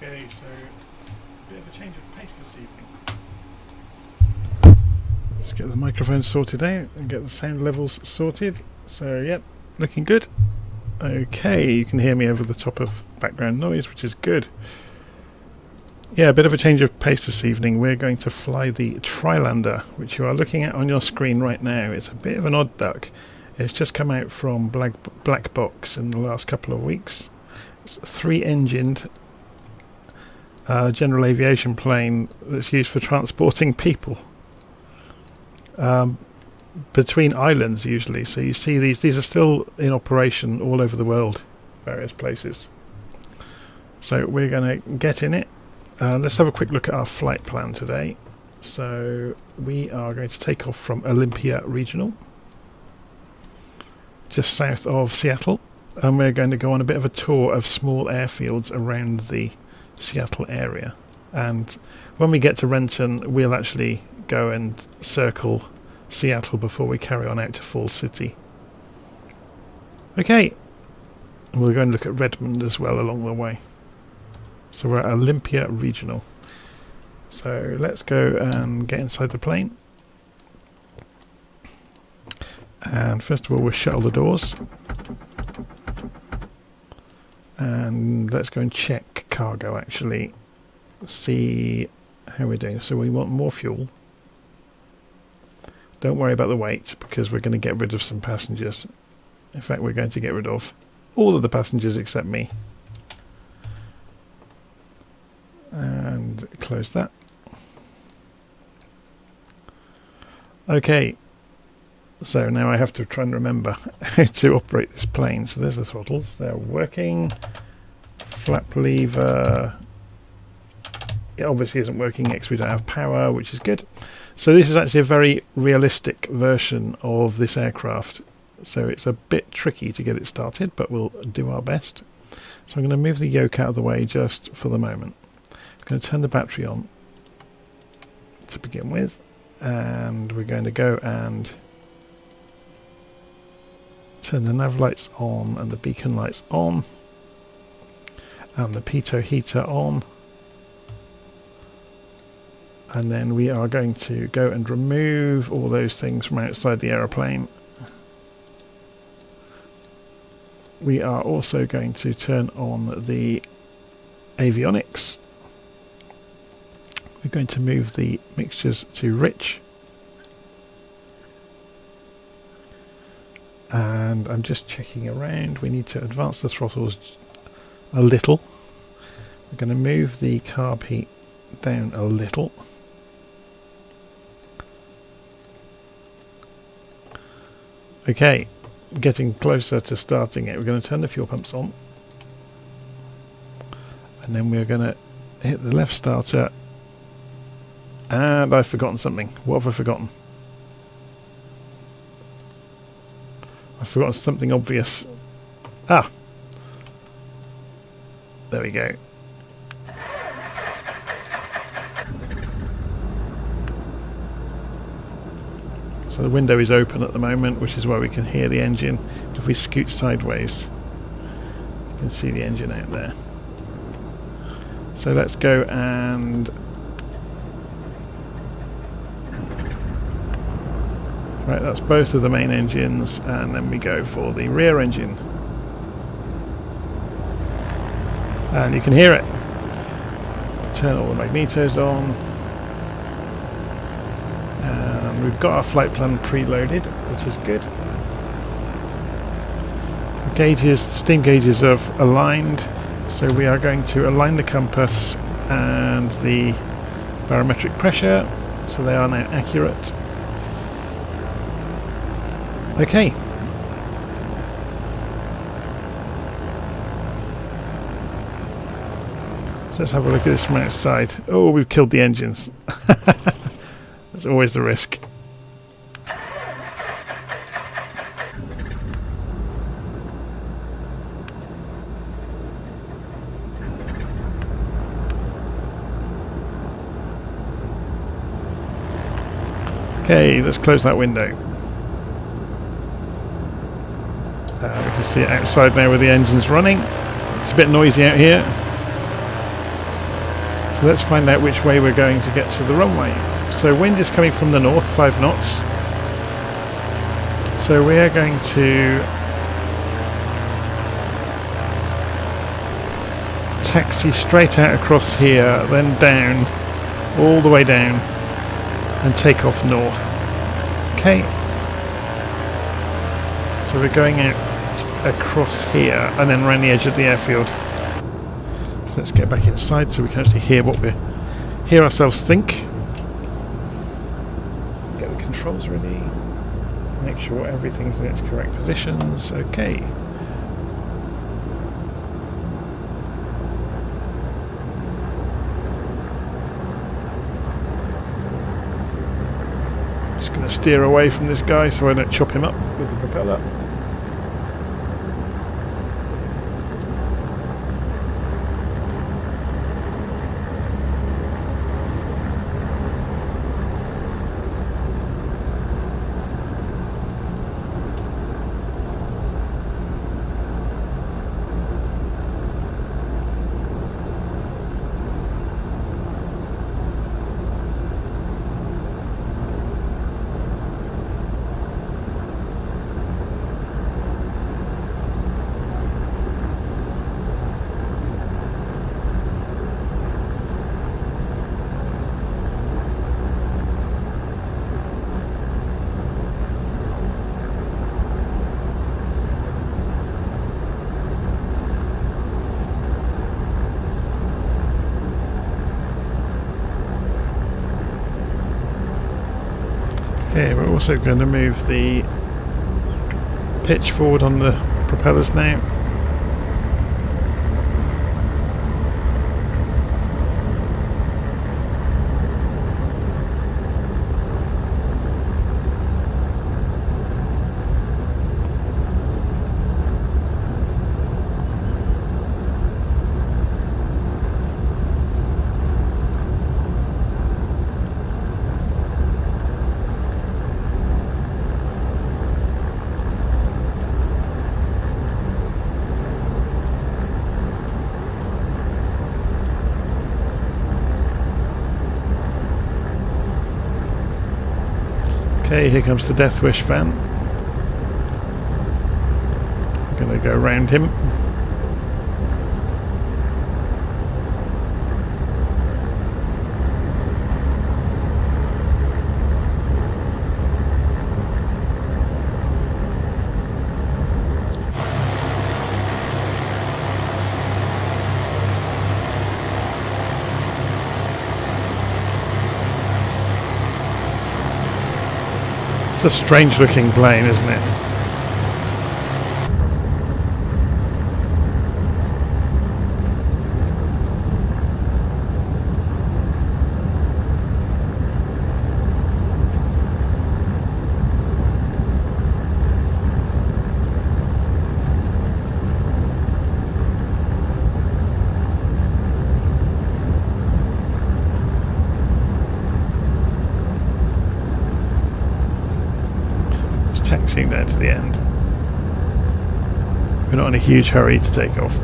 Okay, so a bit of a change of pace this evening. Let's get the microphone sorted out and get the sound levels sorted. So, yep, looking good. Okay, you can hear me over the top of background noise, which is good. Yeah, a bit of a change of pace this evening. We're going to fly the Trislander, which you are looking at on your screen right now. It's a bit of an odd duck. It's just come out from Black Box in the last couple of weeks. It's a 3-engined general aviation plane that's used for transporting people between islands usually. So you see these are still in operation all over the world, various places. So we're going to get in it. Let's have a quick look at our flight plan today. So we are going to take off from Olympia Regional, just south of Seattle, and we're going to go on a bit of a tour of small airfields around the Seattle area. And when we get to Renton, we'll actually go and circle Seattle before we carry on out to Falls City. Okay, and we're going to look at Redmond as well along the way. So we're at Olympia Regional. So let's go and get inside the plane. And first of all, we'll shuttle the doors. And let's go and check cargo actually. See how we're doing. So we want more fuel. Don't worry about the weight because we're going to get rid of some passengers. In fact, we're going to get rid of all of the passengers except me. And close that. Okay. So now I have to try and remember how to operate this plane. So there's the throttles. They're working. Flap lever. It obviously isn't working because we don't have power, which is good. So this is actually a very realistic version of this aircraft. So it's a bit tricky to get it started, but we'll do our best. So I'm going to move the yoke out of the way just for the moment. I'm going to turn the battery on to begin with. And we're going to go and turn the nav lights on and the beacon lights on and the pitot heater on, and then we are going to go and remove all those things from outside the aeroplane. We are also going to turn on the avionics. We're going to move the mixtures to rich. And I'm just checking around. We need to advance the throttles a little. We're going to move the carb heat down a little. Okay, getting closer to starting it. We're going to turn the fuel pumps on. And then we're going to hit the left starter. And I've forgotten something. What have I forgotten? I've forgotten something obvious. Ah! There we go. So the window is open at the moment, which is why we can hear the engine. If we scoot sideways, you can see the engine out there. So let's go and right, that's both of the main engines, and then we go for the rear engine. And you can hear it. Turn all the magnetos on. And we've got our flight plan preloaded, which is good. The gauges, steam gauges are aligned, so we are going to align the compass and the barometric pressure, so they are now accurate. Okay. So let's have a look at this from outside. Oh, we've killed the engines. There's always the risk. Okay, let's close that window. We can see it outside now with the engines running. It's a bit noisy out here. So let's find out which way we're going to get to the runway. So wind is coming from the north, 5 knots. So we are going to taxi straight out across here, then down, all the way down, and take off north. Okay. So we're going out across here and then around the edge of the airfield. So let's get back inside so we can actually hear what we hear ourselves think. Get the controls ready. Make sure everything's in its correct positions. Okay. Just going to steer away from this guy so I don't chop him up with the propeller. Okay, we're also going to move the pitch forward on the propellers now. Okay, here comes the Death Wish van. I'm going to go around him. It's a strange looking plane, isn't it? Taxiing down to the end. We're not in a huge hurry to take off.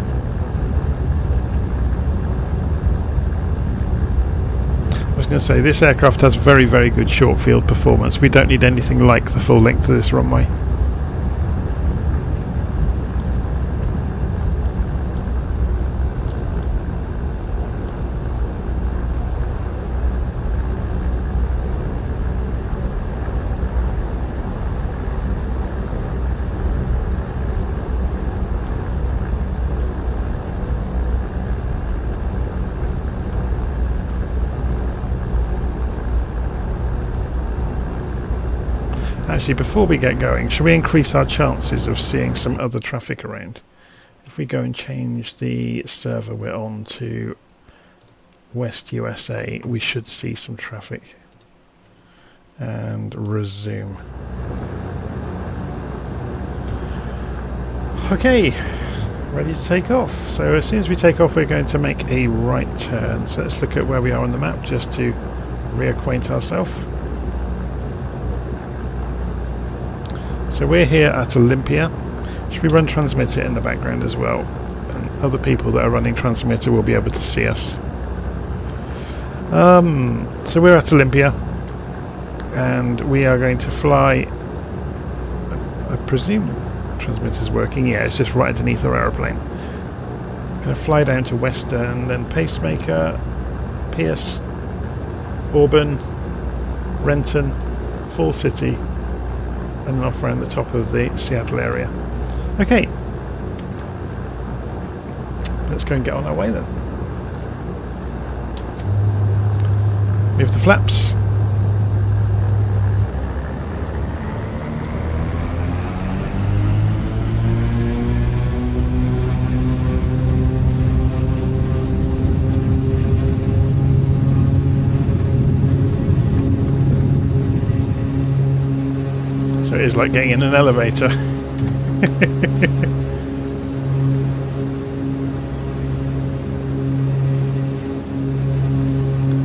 I was going to say, this aircraft has very, very good short field performance. We don't need anything like the full length of this runway. Actually, before we get going, shall we increase our chances of seeing some other traffic around? If we go and change the server we're on to West USA, we should see some traffic. And resume. Okay, ready to take off. So as soon as we take off, we're going to make a right turn. So let's look at where we are on the map just to reacquaint ourselves. So we're here at Olympia. Should we run transmitter in the background as well? And other people that are running transmitter will be able to see us. So we're at Olympia, and we are going to fly. I presume transmitter's working. Yeah, it's just right underneath our aeroplane. Going to fly down to Western, then Pacemaker, Pierce, Auburn, Renton, Fall City, and then off around the top of the Seattle area. Okay, let's go and get on our way then. Move the flaps. So it is like getting in an elevator.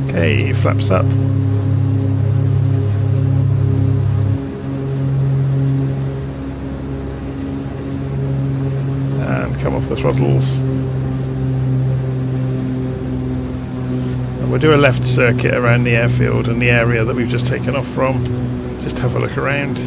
Okay, flaps up. And come off the throttles. And we'll do a left circuit around the airfield and the area that we've just taken off from. Just have a look around.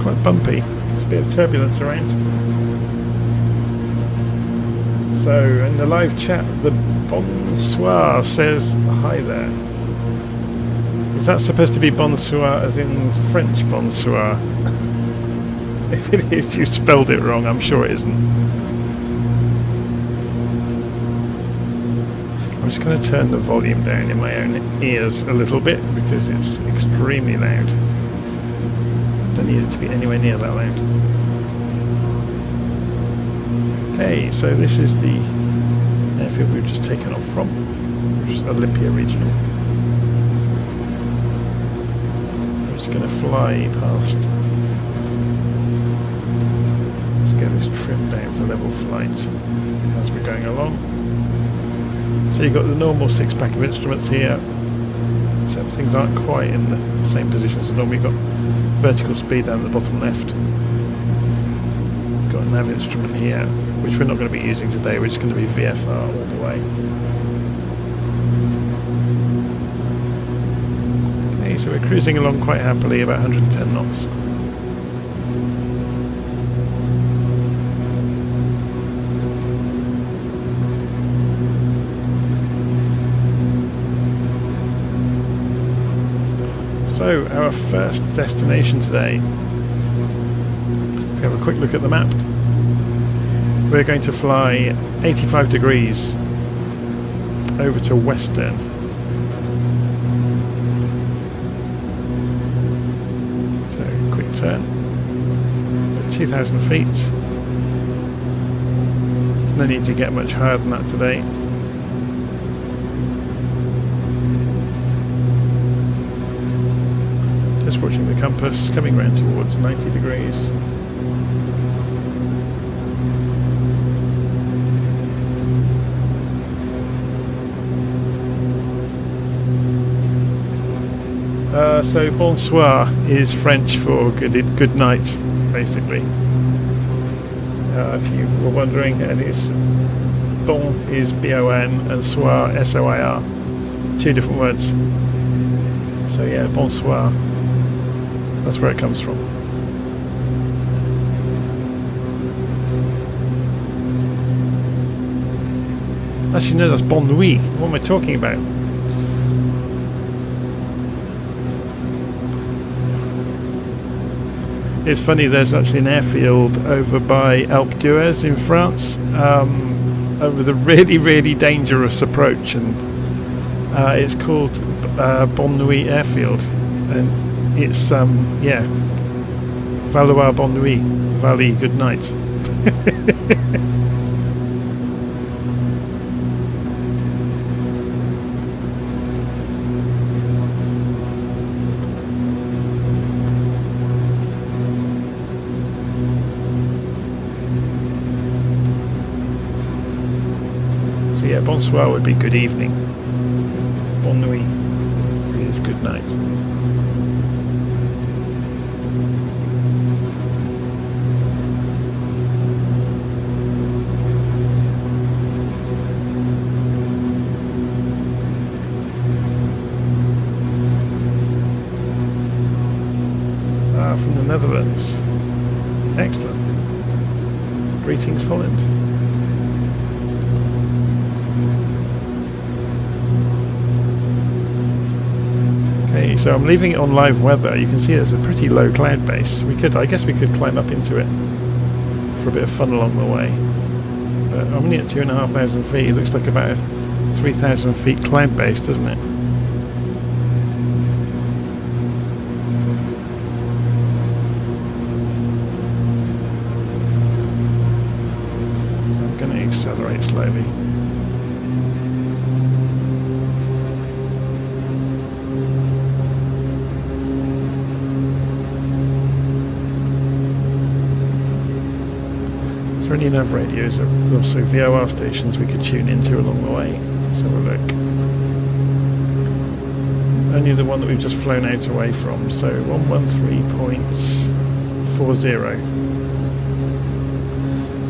Quite bumpy. There's a bit of turbulence around. So in the live chat, the bonsoir says hi there. Is that supposed to be bonsoir as in French bonsoir? If it is, you spelled it wrong. I'm sure it isn't. I'm just going to turn the volume down in my own ears a little bit because it's extremely loud. Don't need it to be anywhere near that loud. Okay, so this is the airfield we've just taken off from, which is Olympia Regional. I'm just going to fly past. Let's get this trimmed down for level flight as we're going along. So you've got the normal 6-pack of instruments here. So things aren't quite in the same positions as normal. You've got vertical speed down at the bottom left. Got a nav instrument here, which we're not going to be using today. We're just going to be VFR all the way. Okay, so we're cruising along quite happily, about 110 knots. So, our first destination today, if we have a quick look at the map, we're going to fly 85 degrees over to Western. So, quick turn, at 2,000 feet. There's no need to get much higher than that today. Just watching the compass, coming round towards 90 degrees. So bonsoir is French for good night, basically. If you were wondering, and it's bon is B-O-N and soir S-O-I-R. 2 different words. So yeah, bonsoir. That's where it comes from. Actually, no, that's bon nuit. What am I talking about? It's funny, there's actually an airfield over by Alpe d'Huez in France, with a really, really dangerous approach, and it's called Bonne Nuit Airfield, and it's yeah, Valois Bonne Nuit, Valley Good Night. bonsoir would be good evening. Bonne nuit is good night. From the Netherlands. Excellent. Greetings, Holland. Okay, so I'm leaving it on live weather. You can see there's a pretty low cloud base. I guess we could climb up into it for a bit of fun along the way. But I'm only at 2,500 feet. It looks like about a 3,000 feet cloud base, doesn't it? Accelerate slowly. Is there any nav radios or also VOR stations we could tune into along the way? Let's have a look. Only the one that we've just flown out away from, so 113.40.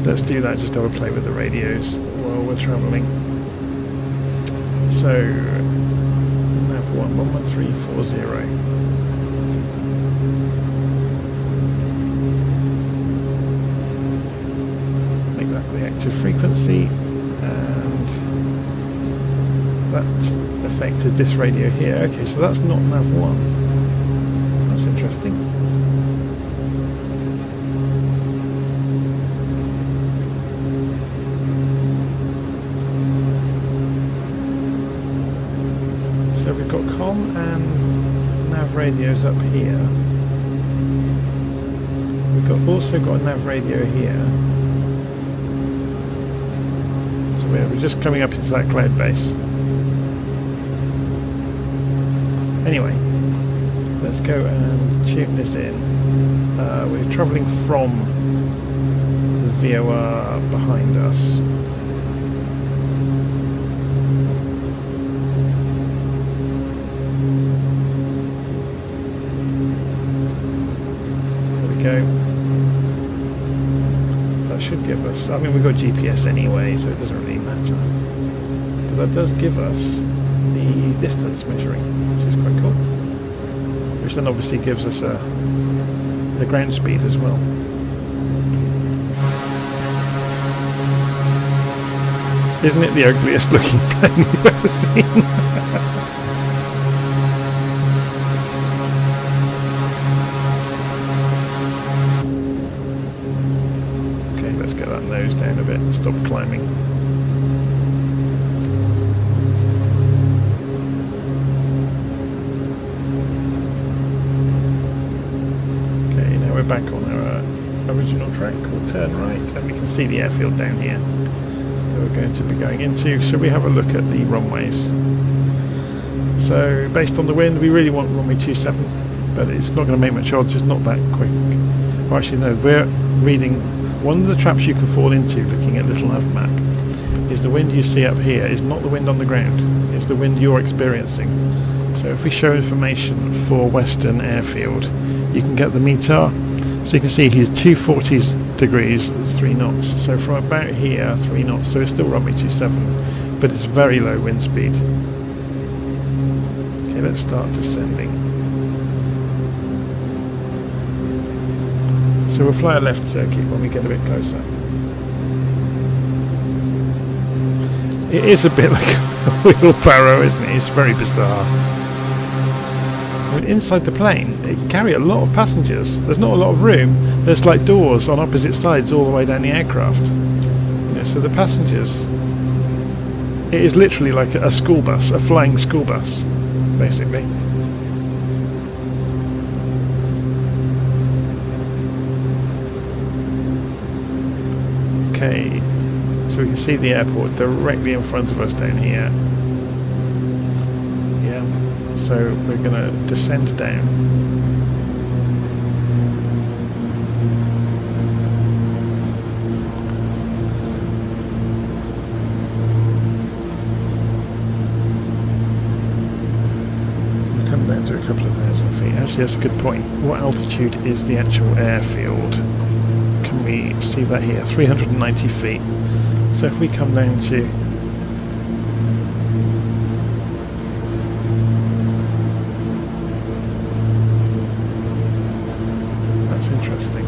Let's do that, just have a play with the radios while we're travelling. So, nav 11340. Make that the active frequency, and that affected this radio here. Okay, so that's not nav 1. That's interesting. So we've got COM and nav radios up here. We've also got a nav radio here. So we're just coming up into that cloud base. Anyway, let's go and tune this in. We're travelling from the VOR behind us. Go. That should give us, I mean, we've got GPS anyway, so it doesn't really matter. But that does give us the distance measuring, which is quite cool. Which then obviously gives us the ground speed as well. Isn't it the ugliest looking plane you've ever seen? Nose down a bit and stop climbing. Okay, now we're back on our original track. We'll turn right and we can see the airfield down here that we're going to be going into. So we have a look at the runways. So based on the wind, we really want runway 27, but it's not going to make much odds. It's not that quick. Well, actually no, we're reading. One of the traps you can fall into looking at Little Nav Map is the wind you see up here is not the wind on the ground, it's the wind you're experiencing. So if we show information for Western Airfield, you can get the METAR. So you can see here's 240 degrees, 3 knots. So from about here, 3 knots, so it's still runway 27, but it's very low wind speed. Okay, let's start descending. So we'll fly a left circuit when we get a bit closer. It is a bit like a wheelbarrow, isn't it? It's very bizarre. I mean, inside the plane, it can carry a lot of passengers. There's not a lot of room. There's like doors on opposite sides all the way down the aircraft. You know, so the passengers, it is literally like a school bus, a flying school bus, basically. Okay, so we can see the airport directly in front of us down here. Yeah, so we're going to descend down. down to a couple of thousand feet. Actually, that's a good point. What altitude is the actual airfield? Can we see that here? 390 feet. So if we come down to... That's interesting.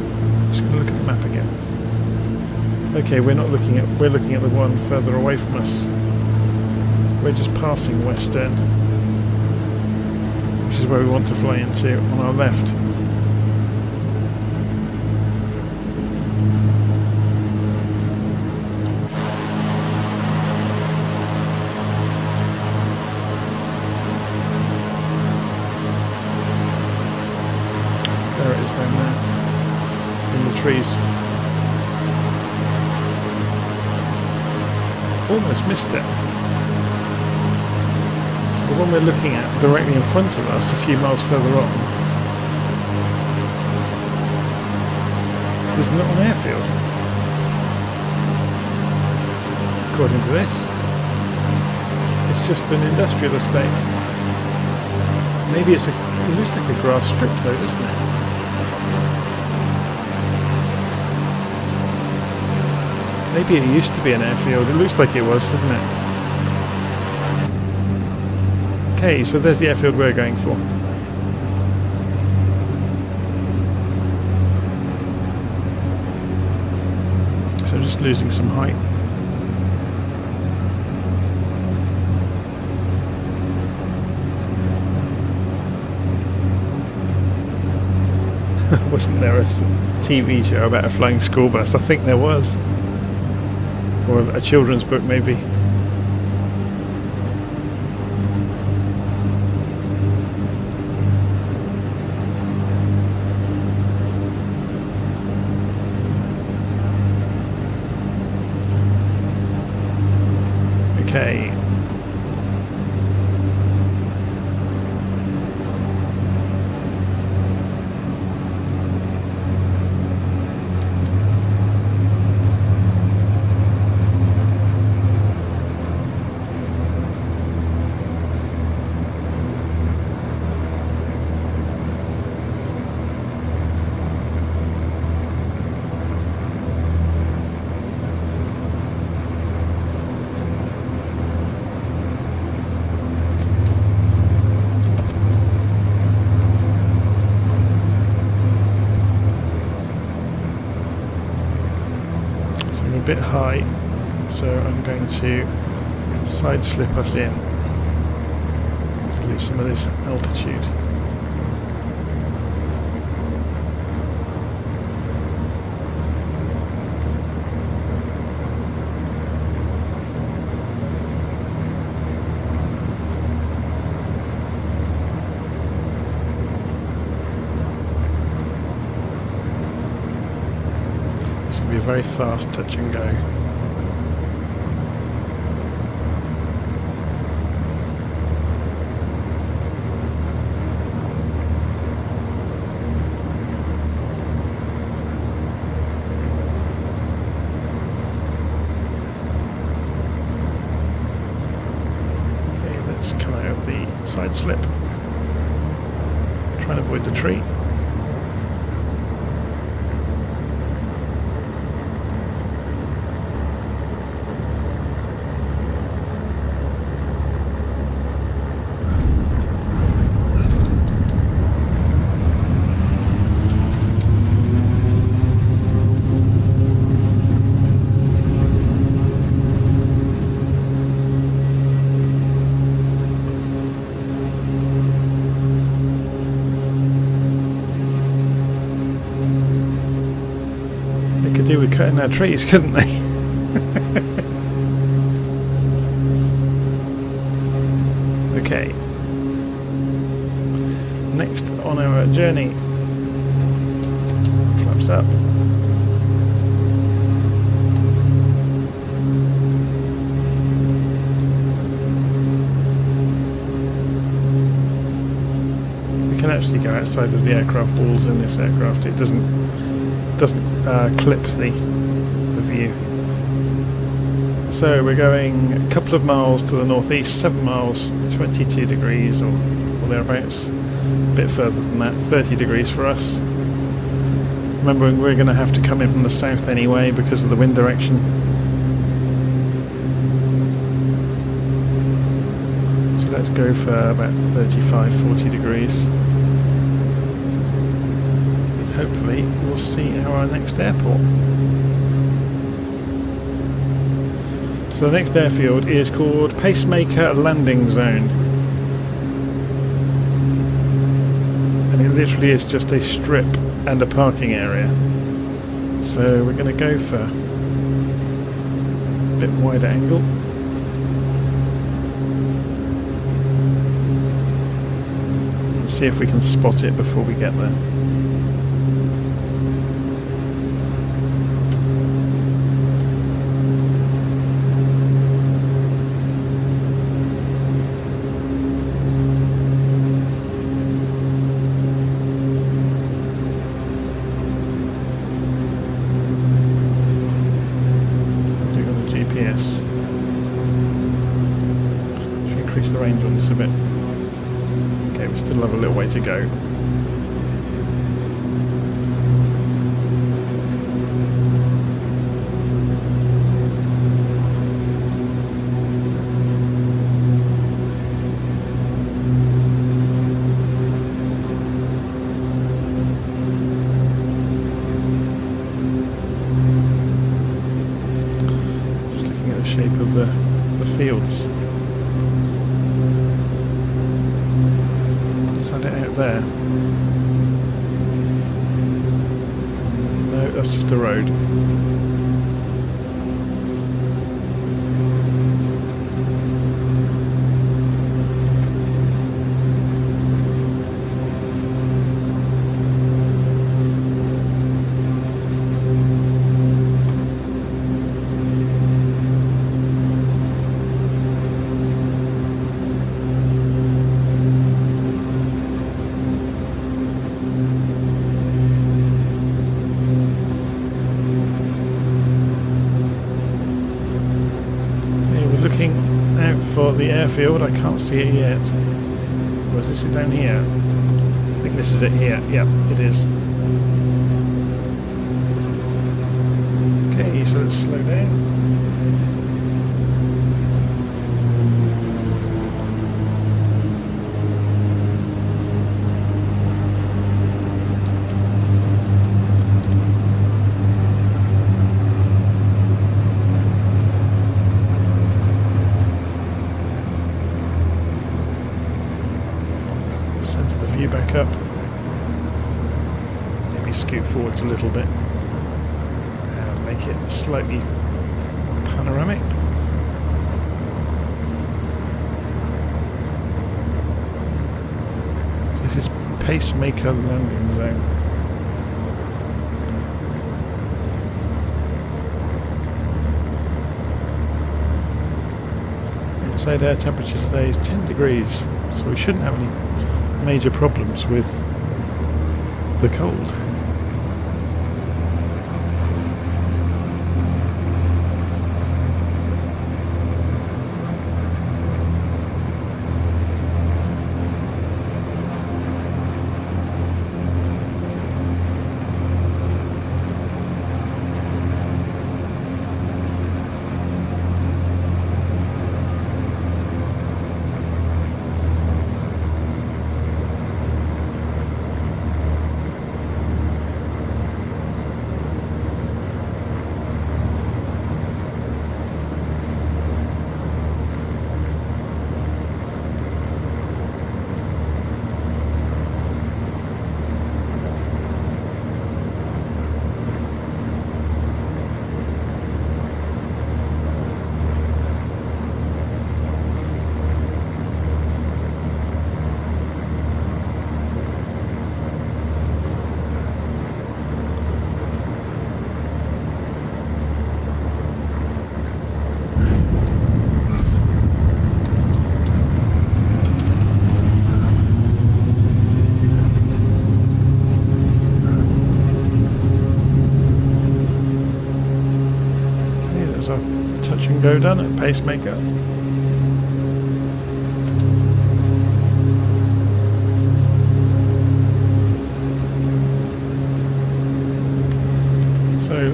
Just going to look at the map again. Okay, we're looking at the one further away from us. We're just passing Western, which is where we want to fly into on our left. There it is down there, in the trees. Almost missed it. The one we're looking at directly in front of us, a few miles further on, is not an airfield. According to this, it's just an industrial estate. Maybe it looks like a grass strip though, doesn't it? Maybe it used to be an airfield. It looks like it was, doesn't it? Okay, so there's the airfield we're going for. So just losing some height. Wasn't there a TV show about a flying school bus? I think there was. Or a children's book, maybe. Okay. A bit high, so I'm going to side slip us in to lose some of this altitude. Be very fast touch and go. Okay, let's come out of the side slip. Try and avoid the tree. Do with cutting our trees, couldn't they? Okay. Next on our journey. Flaps up. We can actually go outside of the aircraft walls in this aircraft. It doesn't clips the view. So we're going a couple of miles to the northeast, 7 miles, 22 degrees or thereabouts. A bit further than that, 30 degrees for us. Remembering we're going to have to come in from the south anyway because of the wind direction. So let's go for about 35-40 degrees. And hopefully we'll see our next airport. So the next airfield is called Pacemaker Landing Zone. And it literally is just a strip and a parking area. So we're going to go for a bit wider angle. And see if we can spot it before we get there. The range on this a bit. Okay, we still have a little way to go. Just looking at the shape of the fields. Out there. No, that's just a road. For the airfield, I can't see it yet. Or is this it down here? I think this is it here. Yep, it is. Okay, so let's slow down. Centre the view back up. Maybe scoot forwards a little bit and make it slightly panoramic. So this is Pacemaker Landing Zone. Outside air temperature today is 10 degrees, so we shouldn't have any major problems with the cold. Touch and go done at Pacemaker.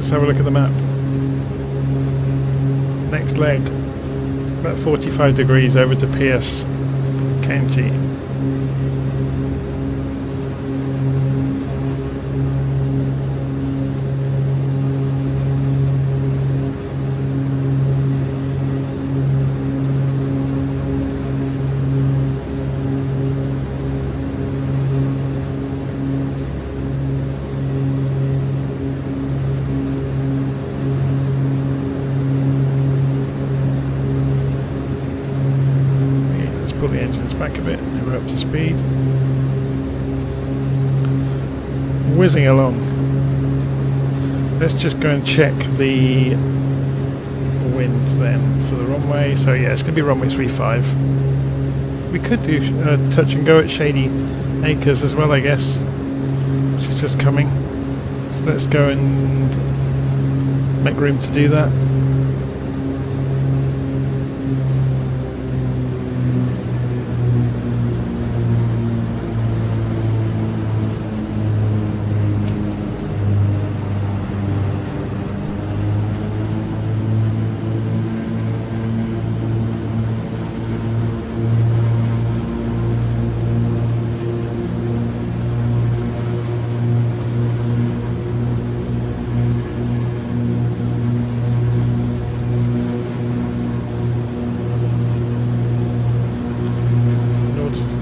Let's have a look at the map. Next leg, about 45 degrees over to Pierce County. Pull the engines back a bit and we're up to speed. Whizzing along. Let's just go and check the wind then for the runway. So yeah, it's going to be runway 35. We could do touch and go at Shady Acres as well, I guess. She's just coming. So let's go and make room to do that.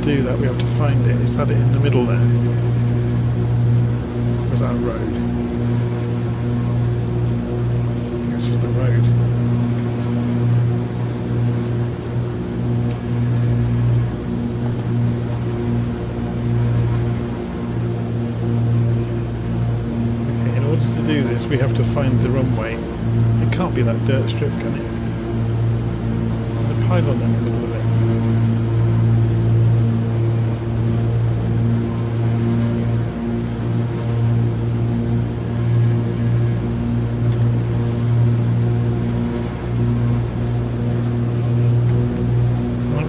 Do that, we have to find it. Is that it in the middle there? Or is that a road? I think it's just a road. Okay, in order to do this, we have to find the runway. It can't be that dirt strip, can it? There's a pylon in the middle of it.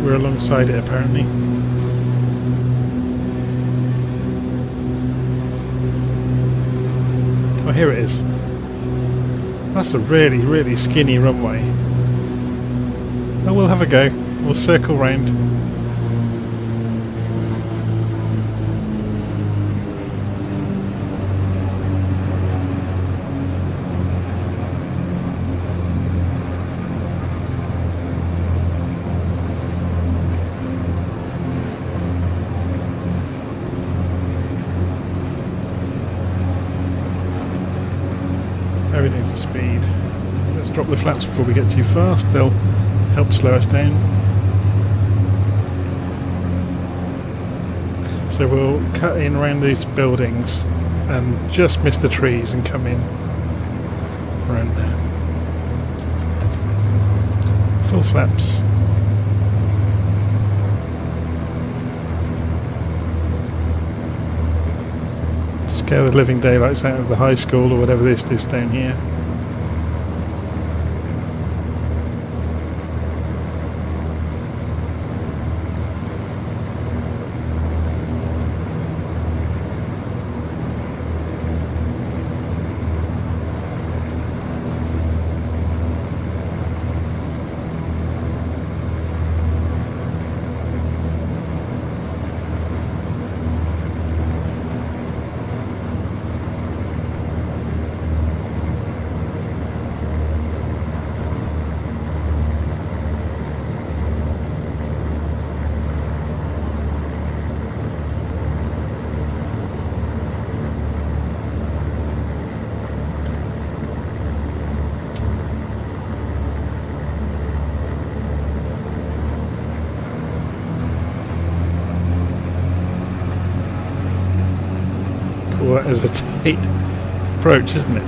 We're alongside it apparently. Oh, here it is. That's a really, really skinny runway. Oh, we'll have a go. We'll circle round. Everything for speed. Let's drop the flaps before we get too fast. They'll help slow us down. So we'll cut in around these buildings and just miss the trees and come in around there. Full flaps. Scare the living daylights out of the high school or whatever this is down here. That is a tight approach, isn't it?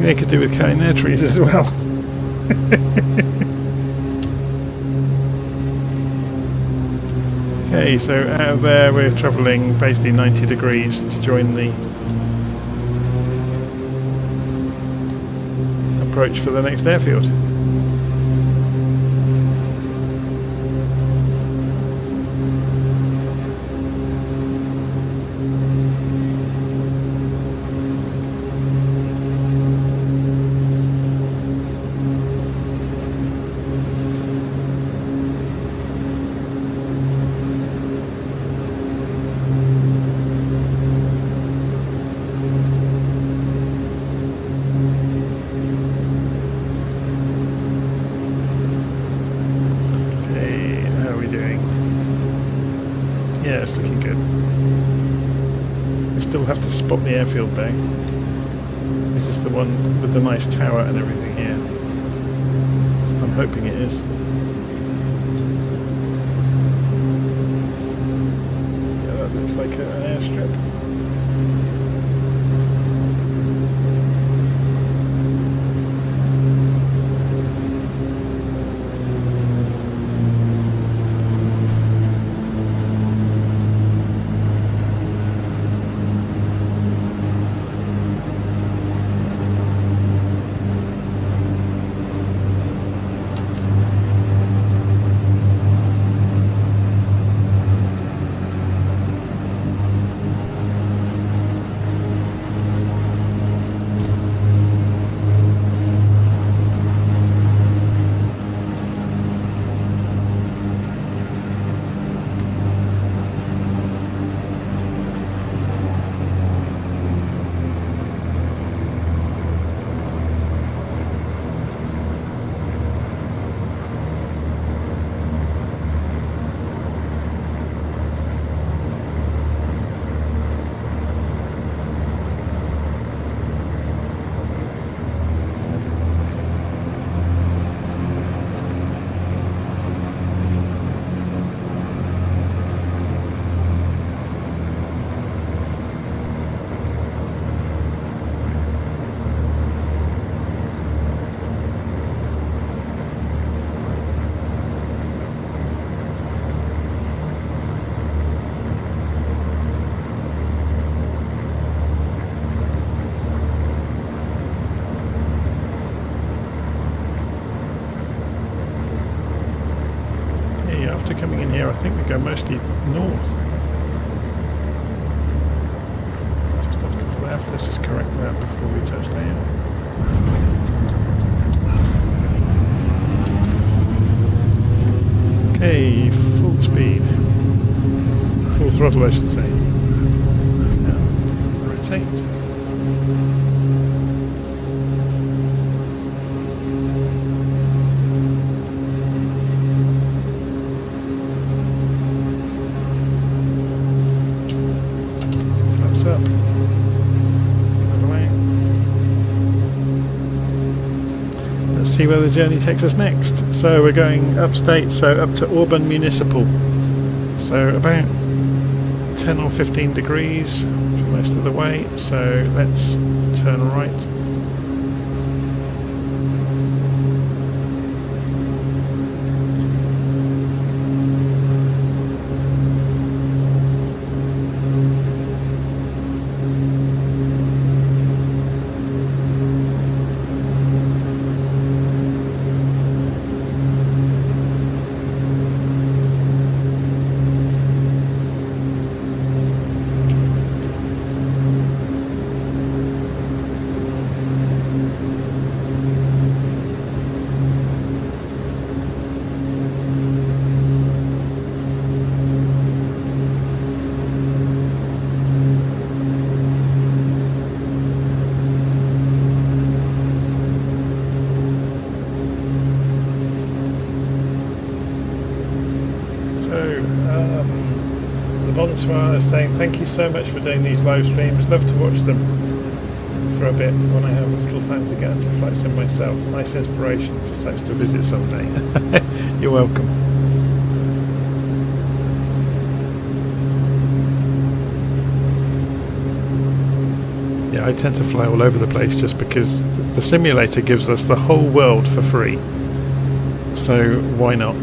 something they could do with cutting their trees as well. Okay, so out of there we're travelling basically 90 degrees to join the approach for the next airfield. Yeah, it's looking good. We still have to spot the airfield though. Is this the one with the nice tower and everything here? I'm hoping it is. Yeah, that looks like an airstrip. After coming in here, I think we go mostly north. Just off to the left, let's just correct that before we touch down. Okay, full speed. Full throttle, I should say. Now, rotate. See where the journey takes us next. So we're going upstate, so up to Auburn municipal. So about 10 or 15 degrees for most of the way. So let's turn right. Bonsoir is saying thank you so much for doing these live streams. Love to watch them for a bit when I have a little time to get into flight sim myself. Nice inspiration for sites to visit someday. You're welcome. Yeah, I tend to fly all over the place just because the simulator gives us the whole world for free. So why not?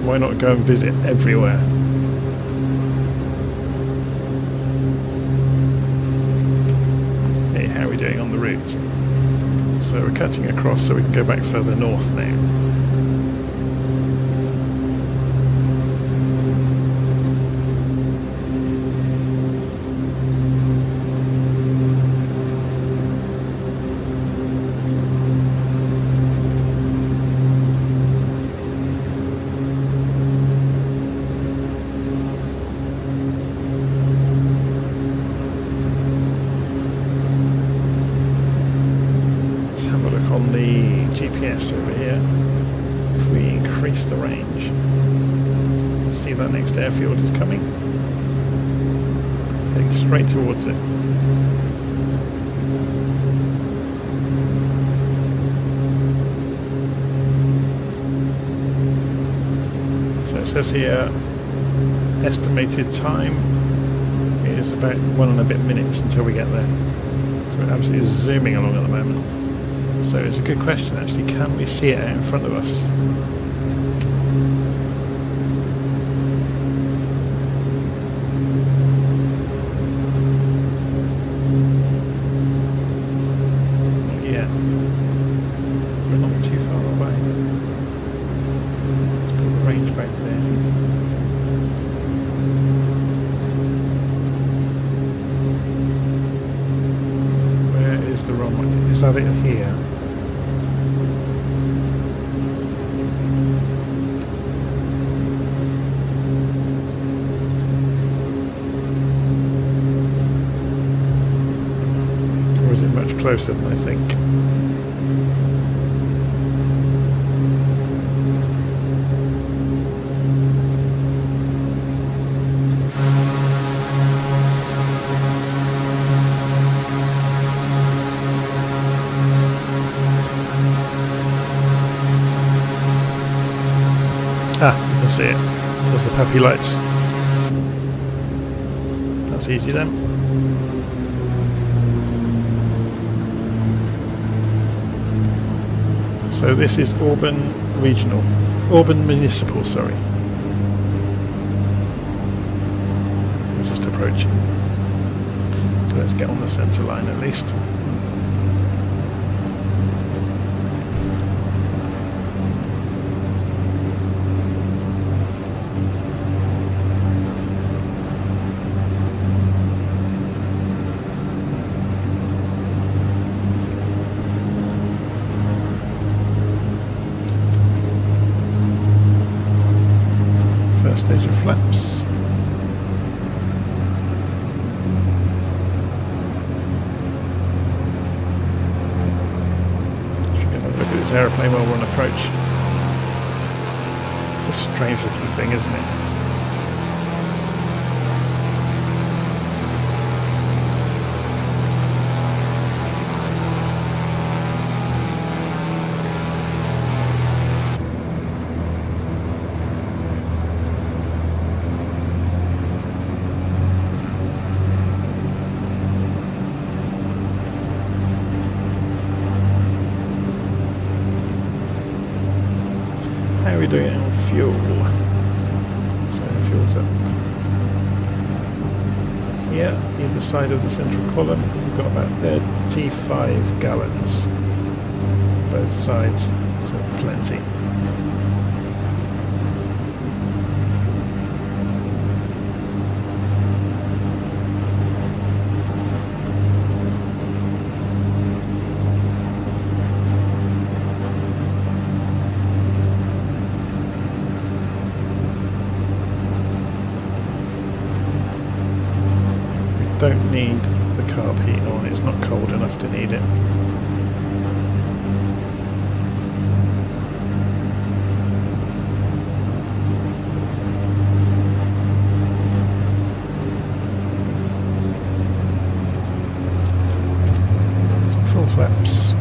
Why not go and visit everywhere? Hey, how are we doing on the route? So we're cutting across so we can go back further north now. Over here, if we increase the range, see that next airfield is coming, heading straight towards it. So it says here estimated time is about 1 and a bit minutes until we get there. So we're absolutely zooming along at the moment. So it's a good question actually, can we see it out in front of us? Not yet. We're not too far away. Let's put the range back down. Where is the runway? Is that it here? Closer than I think. Ah, you can see it. There's the puppy lights. That's easy then. So this is Auburn Regional, Auburn Municipal, sorry. We're just approaching. So let's get on the centre line at least. Stage of flaps. Should get a look at this aeroplane while we're on approach. It's a strange looking thing, isn't it? How are we doing on fuel? So fuel's up. Here, either side of the central column, we've got about 35 gallons. Both sides, so plenty. Don't need the carb heat on, it's not cold enough to need it. Full flaps.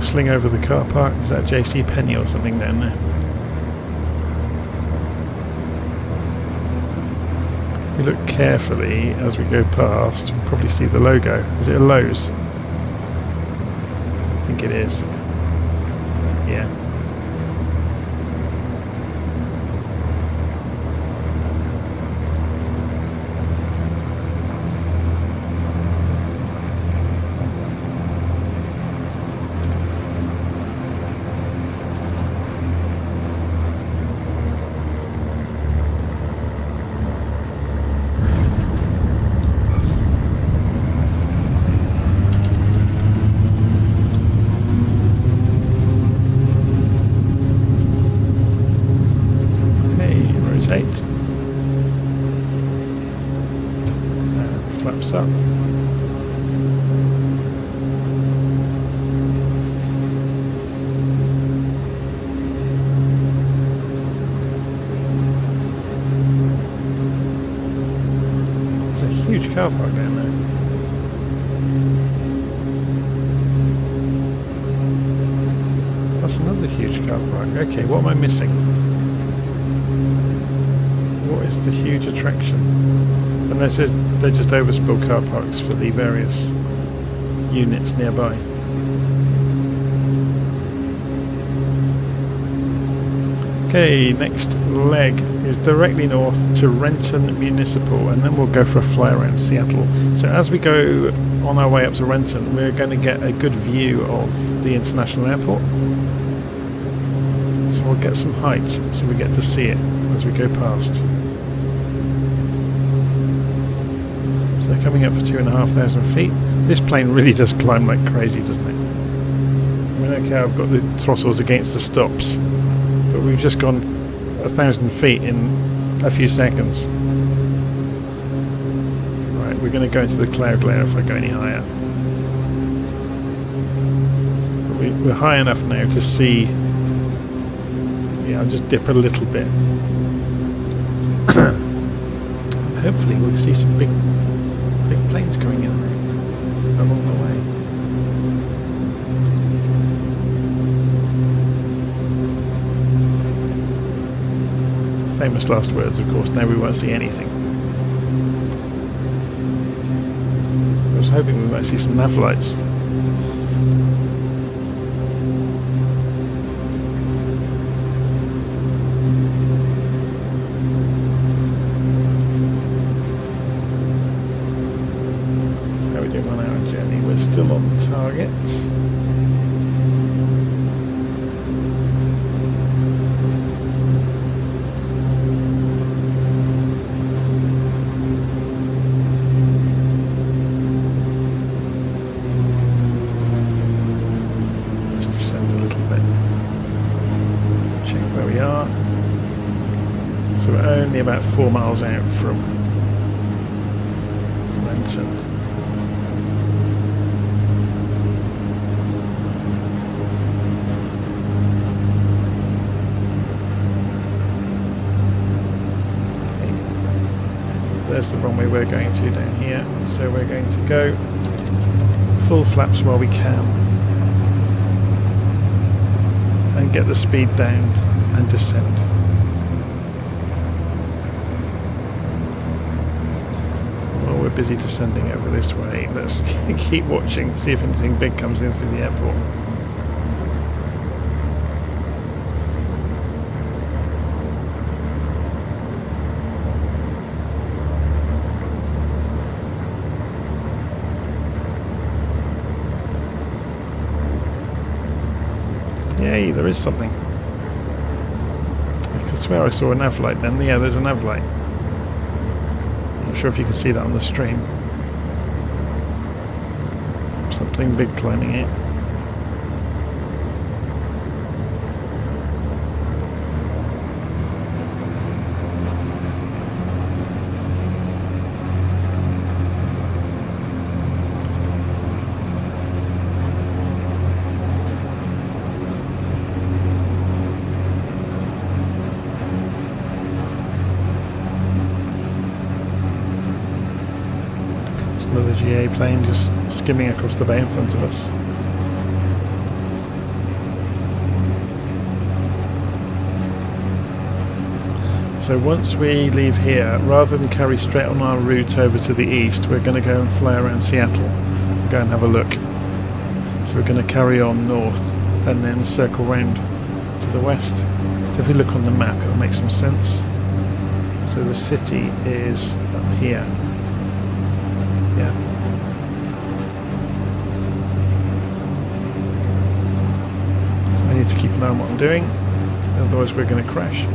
whistling over the car park. Is that JC Penney or something down there? If we look carefully as we go past, we'll probably see the logo. Is it a Lowe's? I think it is. Yeah. Flaps up. There's a huge car park down there. That's another huge car park. Okay, what am I missing? What is the huge attraction? Unless they're just overspill car parks for the various units nearby. Okay, next leg is directly north to Renton Municipal, and then we'll go for a fly around Seattle. So as we go on our way up to Renton, we're going to get a good view of the international airport. So we'll get some height so we get to see it as we go past. So coming up for 2,500 feet. This plane really does climb like crazy, doesn't it? I mean, okay, I've got the throttles against the stops, but we've just gone 1,000 feet in a few seconds. Right, we're going to go into the cloud layer if I go any higher. But we're high enough now to see. Yeah, I'll just dip a little bit. Hopefully we'll see some big planes coming in along the way. Famous last words, of course. Now we won't see anything. I was hoping we might see some nav lights. Still on target. Let's descend a little bit. Check where we are. So we're only about 4 miles out from Renton. There's the runway we're going to down here, so we're going to go full flaps while we can and get the speed down and descend. While we're busy descending over this way, let's keep watching, see if anything big comes in through the airport. Yay, there is something. I could swear I saw a nav light then. Yeah, there's a nav light. Not sure if you can see that on the stream. Something big climbing it. Another GA plane just skimming across the bay in front of us. So once we leave here, rather than carry straight on our route over to the east, we're going to go and fly around Seattle and go and have a look. So we're going to carry on north and then circle round to the west. So if we look on the map, it'll make some sense. So the city is up here. Yeah. So I need to keep an eye on what I'm doing, otherwise we're going to crash.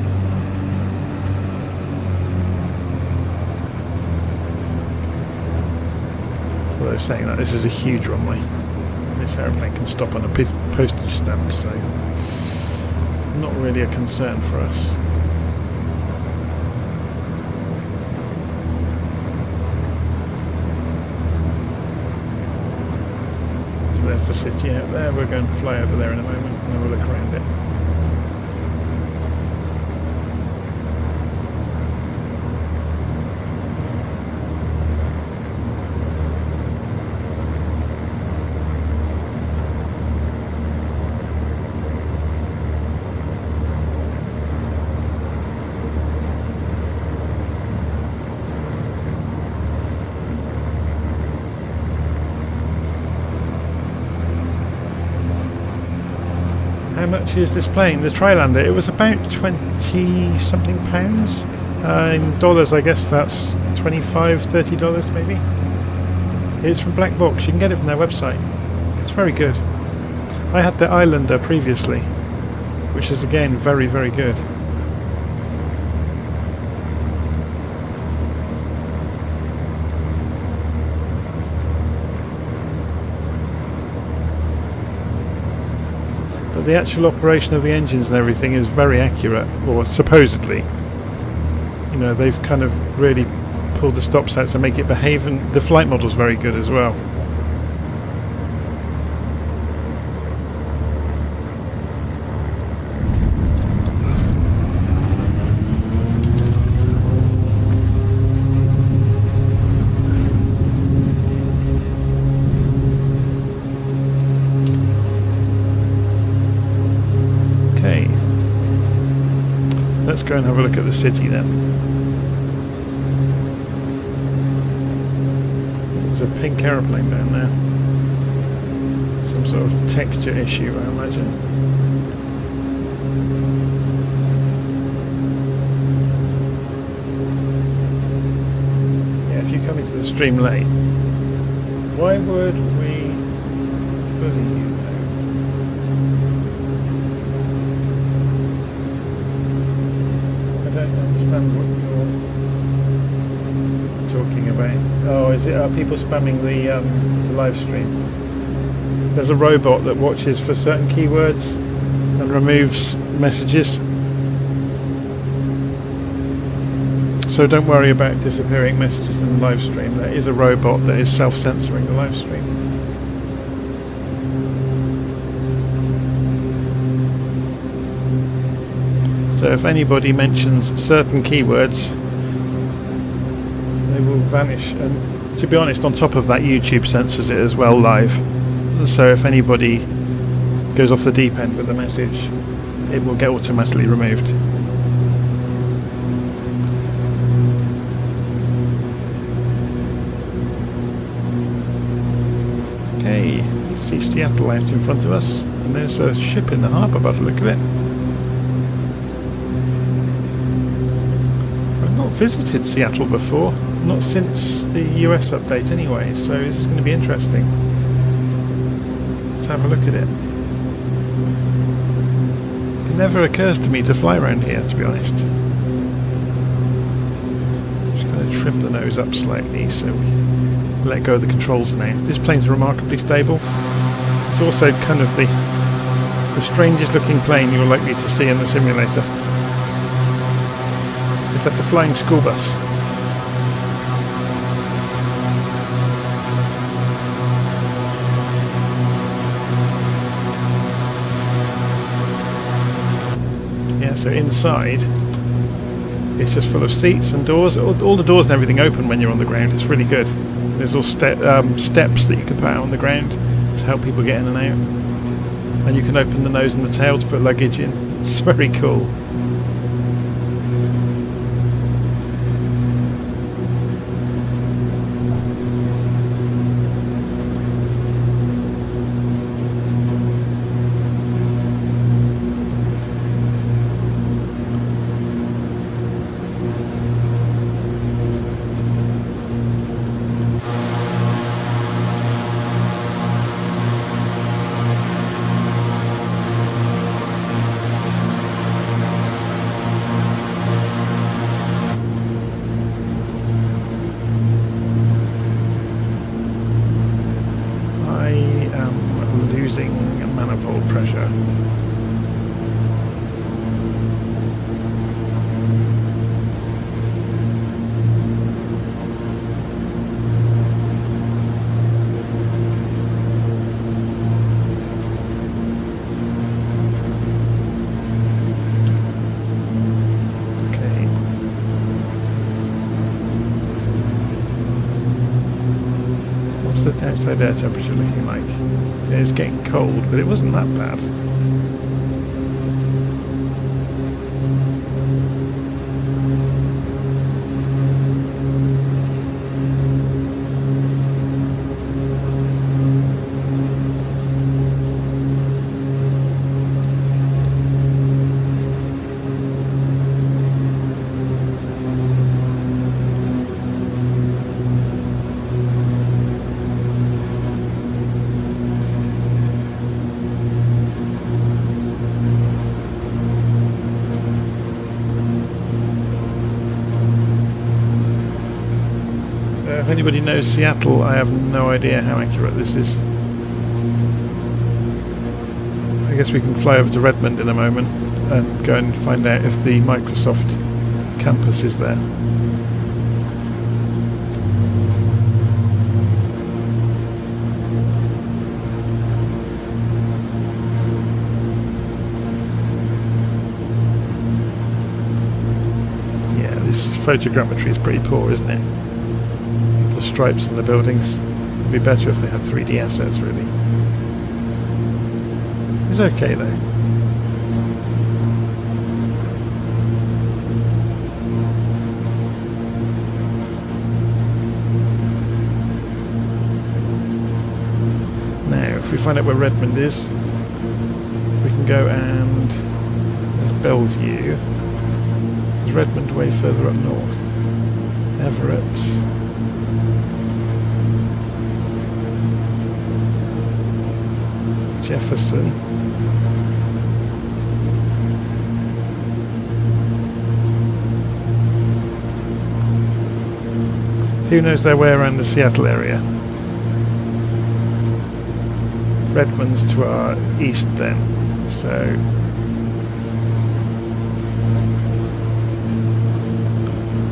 Although saying that, this is a huge runway. This aeroplane can stop on a postage stamp, so not really a concern for us. So there's the city out there. We're going to fly over there in a moment and have a look around it. How much is this plane? The Trislander. It was about 20 something pounds. In dollars, I guess that's $25, $30 maybe. It's from Black Box. You can get it from their website. It's very good. I had the Islander previously, which is again very, very good. The actual operation of the engines and everything is very accurate, or supposedly. You know, they've kind of really pulled the stops out to make it behave, and the flight model's very good as well. Let's go and have a look at the city then. There's a pink aeroplane down there. Some sort of texture issue, I imagine. Yeah, if you come into the stream late, why would we bully you? What you're talking about. Oh, is it people spamming the live stream? There's a robot that watches for certain keywords and removes messages. So don't worry about disappearing messages in the live stream. There is a robot that is self-censoring the live stream. So if anybody mentions certain keywords, they will vanish. And to be honest, on top of that, YouTube censors it as well live. So if anybody goes off the deep end with a message, it will get automatically removed. Okay, see Seattle out in front of us, and there's a ship in the harbour by the look of it. Visited Seattle before, not since the US update anyway, so this is going to be interesting. Let's have a look at it. It never occurs to me to fly around here, to be honest. Just going to trim the nose up slightly so we let go of the controls now. This plane's remarkably stable. It's also kind of the strangest looking plane you're likely to see in the simulator. It's like a flying school bus. Yeah, so inside it's just full of seats and doors. All the doors and everything open when you're on the ground. It's really good. There's all steps that you can put out on the ground to help people get in and out. And you can open the nose and the tail to put luggage in. It's very cool. outside air temperature looking like? Yeah, it's getting cold, but it wasn't that bad. If anybody knows Seattle, I have no idea how accurate this is. I guess we can fly over to Redmond in a moment and go and find out if the Microsoft campus is there. Yeah, this photogrammetry is pretty poor, isn't it? Stripes in the buildings. It'd be better if they had 3D assets, really. It's okay though. Now, if we find out where Redmond is, we can go and there's Bellevue. Is Redmond way further up north? Everett. Jefferson. Who knows their way around the Seattle area? Redmond's to our east then, so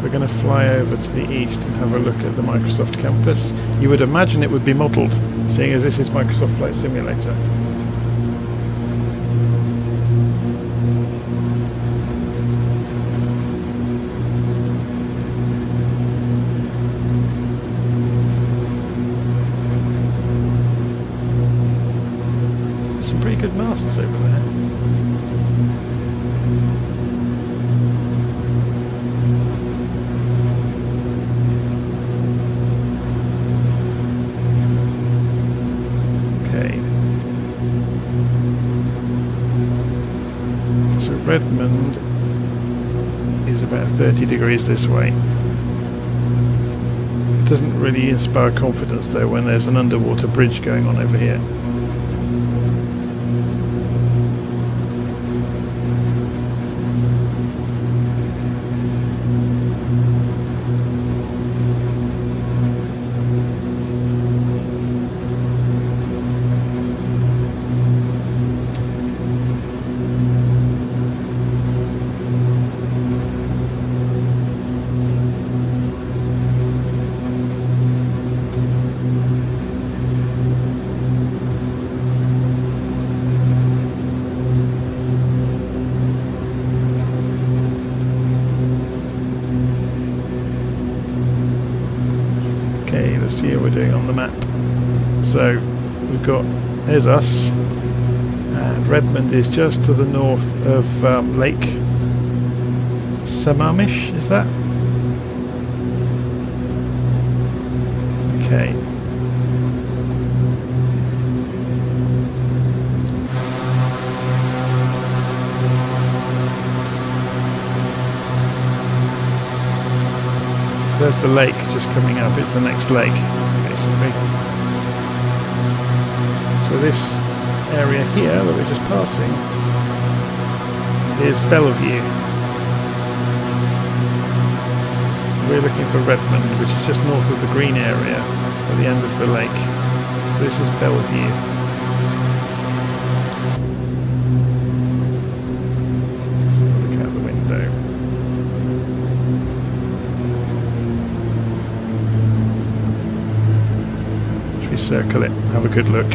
we're going to fly over to the east and have a look at the Microsoft campus. You would imagine it would be modelled, seeing as this is Microsoft Flight Simulator. Some pretty good masts over there. Redmond is about 30 degrees this way. It doesn't really inspire confidence though when there's an underwater bridge going on over here. See how we're doing on the map. So we've got, there's us, and Redmond is just to the north of Lake Snohomish, is that? Okay. There's the lake just coming up, it's the next lake, basically. So this area here that we're just passing is Bellevue. We're looking for Redmond, which is just north of the green area at the end of the lake. So this is Bellevue. So we'll look out the window. Circle it, have a good look.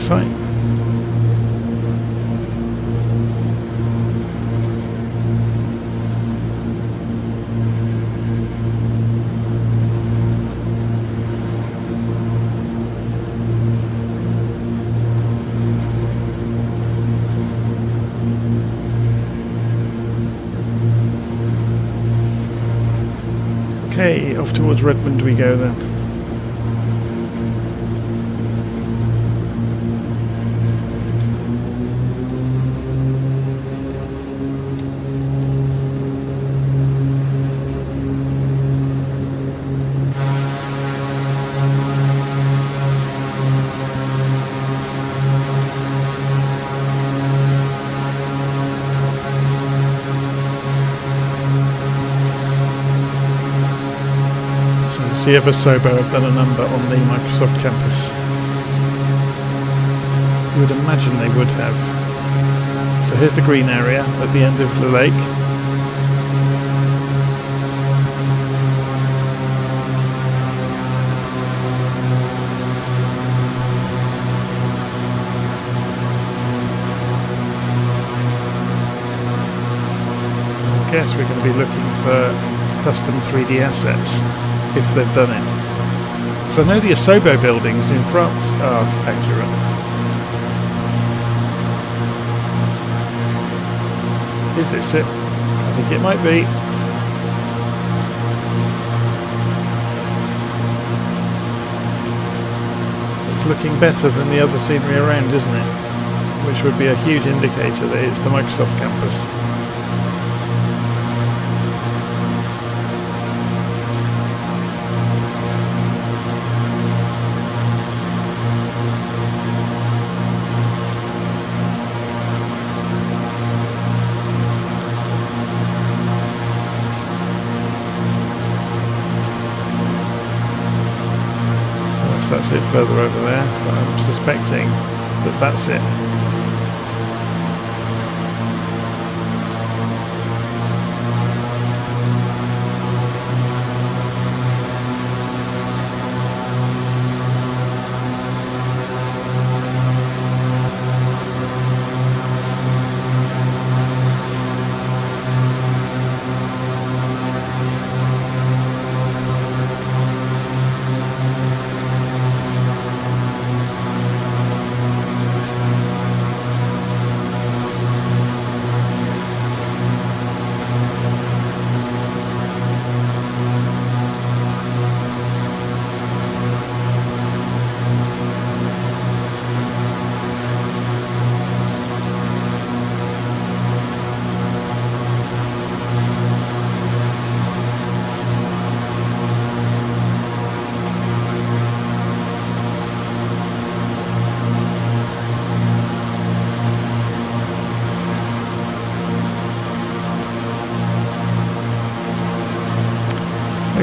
site. Okay, off towards Redmond we go then. See if Sobo have done a number on the Microsoft campus. You would imagine they would have. So here's the green area at the end of the lake. I guess we're going to be looking for custom 3D assets if they've done it. So I know the Asobo buildings in France are accurate. Is this it? I think it might be. It's looking better than the other scenery around, isn't it? Which would be a huge indicator that it's the Microsoft campus. That's it further over there, but I'm suspecting that that's it.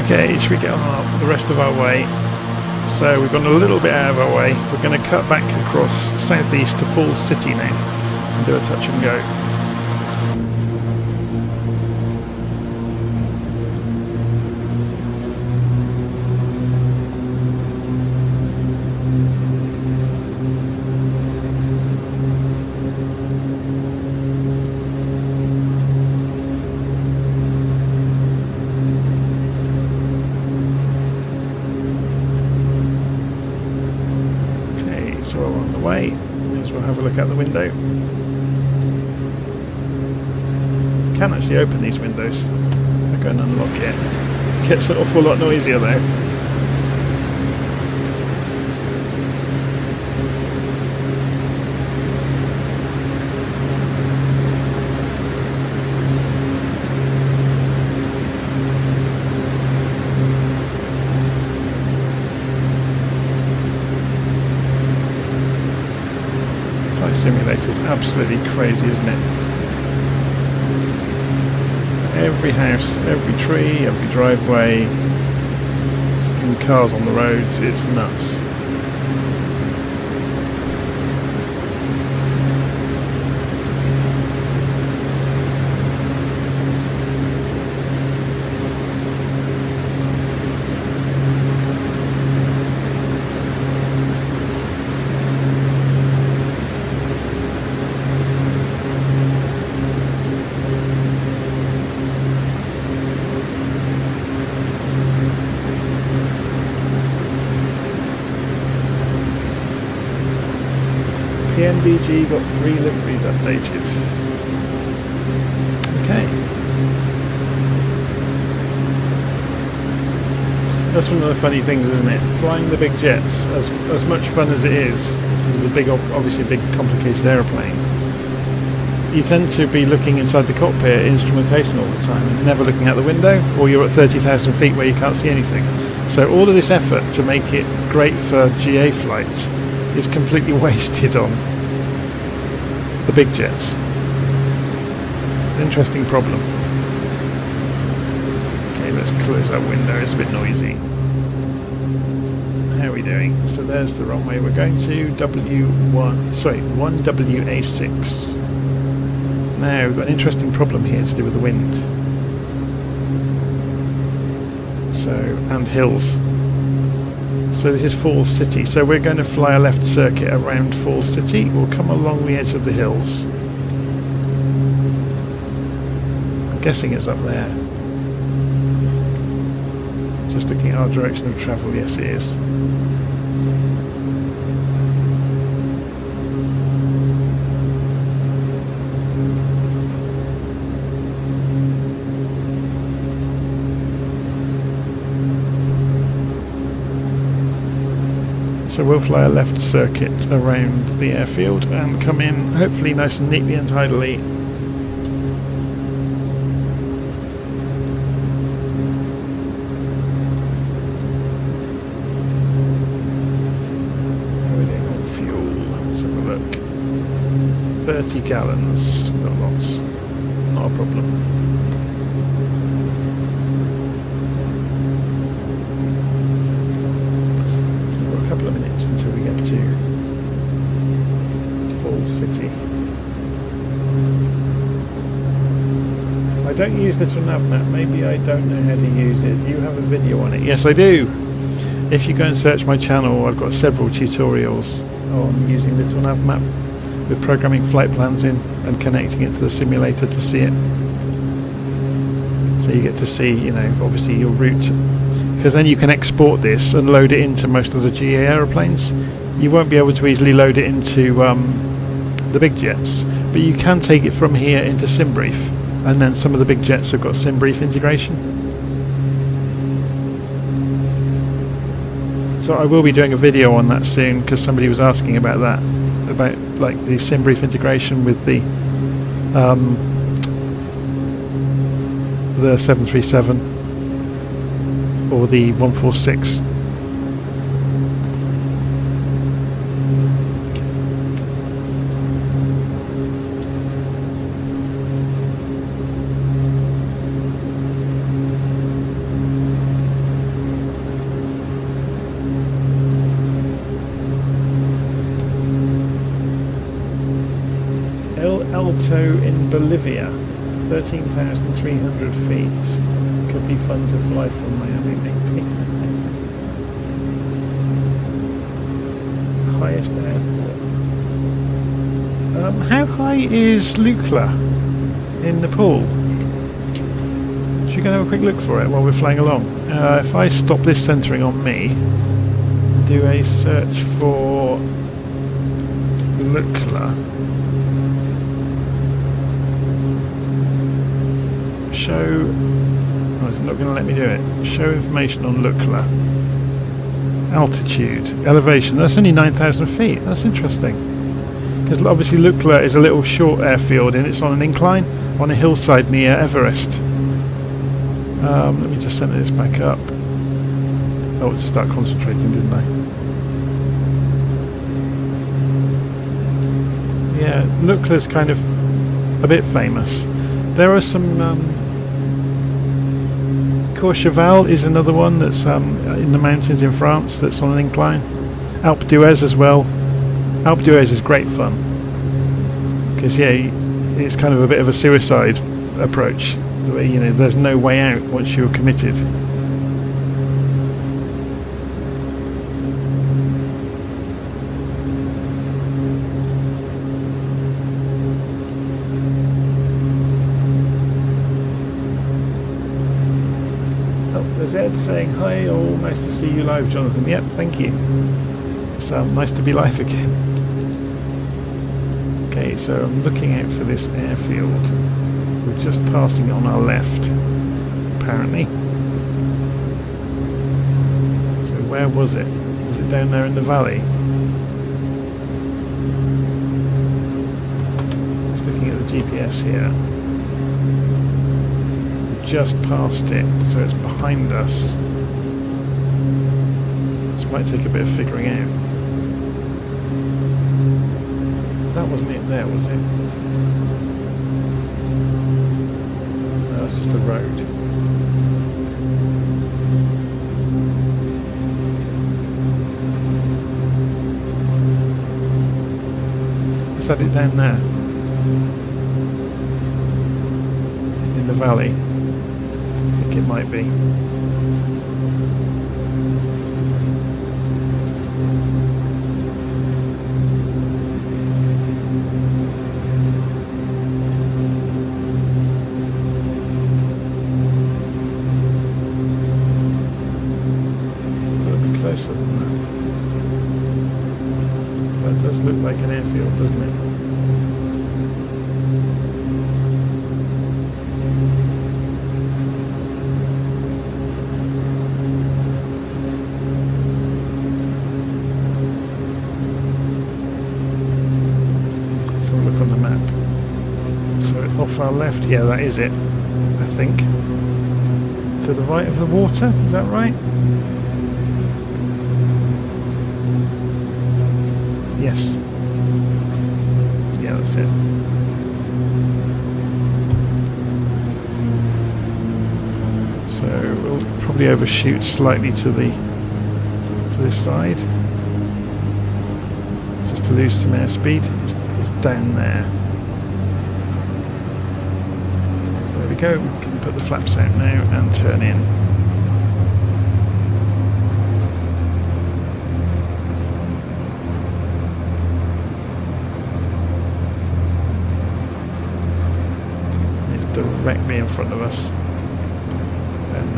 Okay, should we get on the rest of our way? So we've gone a little bit out of our way. We're going to cut back across southeast to Falls City now and do a touch and go. So we're on the way, as we'll have a look out the window. Can actually open these windows. I'll go and unlock it. It gets an awful lot noisier though. Simulator's absolutely crazy, isn't it? Every house, every tree, every driveway, and cars on the roads, it's nuts. MBG got 3 liveries updated. Okay. That's one of the funny things, isn't it? Flying the big jets, as much fun as it is, the big, obviously a big complicated aeroplane, you tend to be looking inside the cockpit instrumentation all the time and never looking out the window, or you're at 30,000 feet where you can't see anything. So all of this effort to make it great for GA flights is completely wasted on the big jets. It's an interesting problem. Okay, let's close that window, it's a bit noisy. How are we doing? So there's the runway. We're going to 1WA6. Now, we've got an interesting problem here to do with the wind. So, and hills. So this is Falls City. So we're going to fly a left circuit around Falls City. We'll come along the edge of the hills. I'm guessing it's up there. Just looking at our direction of travel, yes it is. So we'll fly a left circuit around the airfield and come in hopefully nice and neatly and tidily. How are we doing on fuel? Let's have a look. 30 gallons. We've got lots. Not a problem. Until we get to Falls City. I don't use Little Nav Map. Maybe I don't know how to use it. Do you have a video on it? Yes, I do. If you go and search my channel, I've got several tutorials on using Little Nav Map with programming flight plans in and connecting it to the simulator to see it. So you get to see, you know, obviously your route. Because then you can export this and load it into most of the GA aeroplanes. You won't be able to easily load it into the big jets, but you can take it from here into SimBrief, and then some of the big jets have got SimBrief integration. So I will be doing a video on that soon, because somebody was asking about that, about like the SimBrief integration with the 737. Or the 146. El Alto in Bolivia, 13,300 feet. Could be fun to fly from Miami, maybe. Highest airport. How high is Lukla in Nepal? Should we go and have a quick look for it while we're flying along? If I stop this centering on me, do a search for Lukla. Show. Oh, it's not going to let me do it. Show information on Lukla. Altitude, elevation. That's only 9,000 feet. That's interesting. Because obviously Lukla is a little short airfield and it's on an incline on a hillside near Everest. Let me just center this back up. Oh, to start concentrating, didn't I? Yeah, Lukla's kind of a bit famous. There are some. Courchevel is another one that's in the mountains in France that's on an incline. Alpe d'Huez as well. Alpe d'Huez is great fun because yeah, it's kind of a bit of a suicide approach. The way, you know, there's no way out once you're committed. There's Ed saying hi, oh nice to see you live, Jonathan. Yep, thank you. It's nice to be live again. Okay, so I'm looking out for this airfield. We're just passing it on our left, apparently. So where was it? Was it down there in the valley? Just looking at the GPS here. We just passed it, so it's behind us. This might take a bit of figuring out. That wasn't it there, was it? No, that's just the road. Is that it down there? In the valley? I think it might be. Closer than that. That does look like an airfield, doesn't it? Let's have a look on the map. So off our left, yeah, that is it, I think. To the right of the water, is that right? Yes. Yeah, that's it. So we'll probably overshoot slightly to this side, just to lose some airspeed. It's down there. So there we go. We can put the flaps out now and turn in. Directly in front of us, and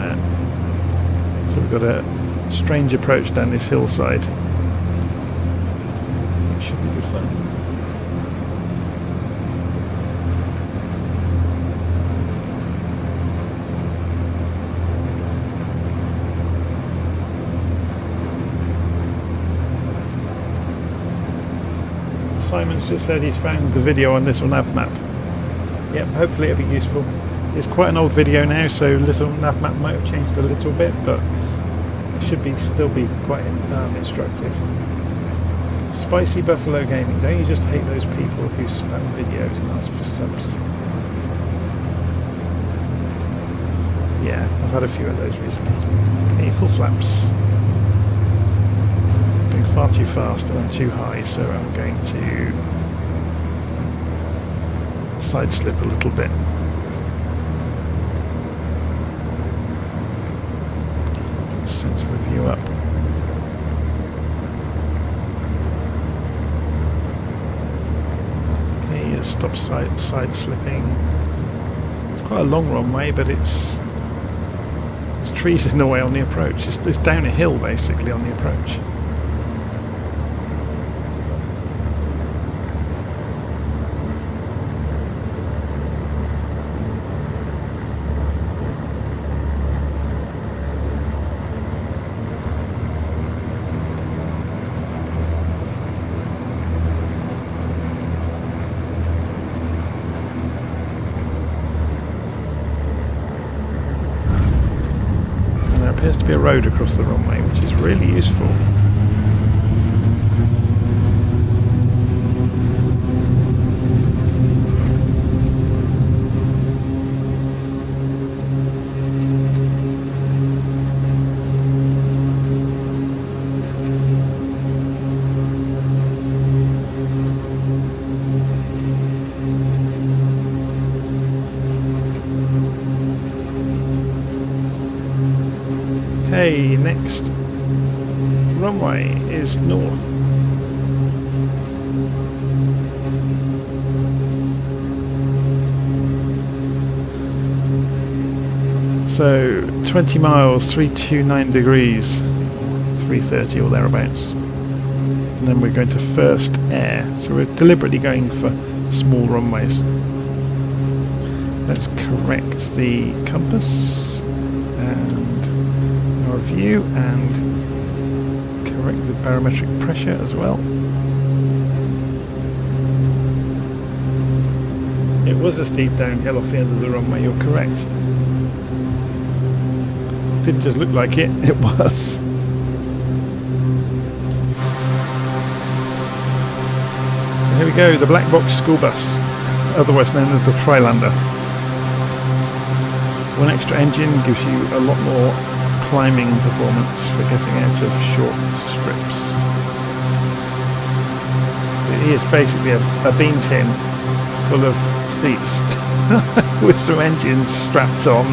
so we've got a strange approach down this hillside. It should be good fun. Simon's just said he's found the video on Little Nav Map. Yep, hopefully it'll be useful. It's quite an old video now, so Little Nav Map might have changed a little bit, but it should still be quite instructive. Spicy Buffalo Gaming, don't you just hate those people who spam videos and ask for subs? Yeah, I've had a few of those recently. Okay, full flaps. Going far too fast and I'm too high, so I'm going to side slip a little bit. Sense the view up. Okay, stop side slipping. It's quite a long runway, but there's trees in the way on the approach. It's down a hill basically on the approach. Appears to be a road across the runway, which is really useful. Okay, next runway is north. So 20 miles, 329 degrees, 330 or thereabouts. and then we're going to first air. So we're deliberately going for small runways. Let's correct the compass and our view, and correct the barometric pressure as well. It was a steep downhill off the end of the runway, you're correct. Didn't just look like it, it was. And here we go, the black box school bus, otherwise known as the Trislander. One extra engine gives you a lot more climbing performance for getting out of short strips. It is basically a bean tin full of seats with some engines strapped on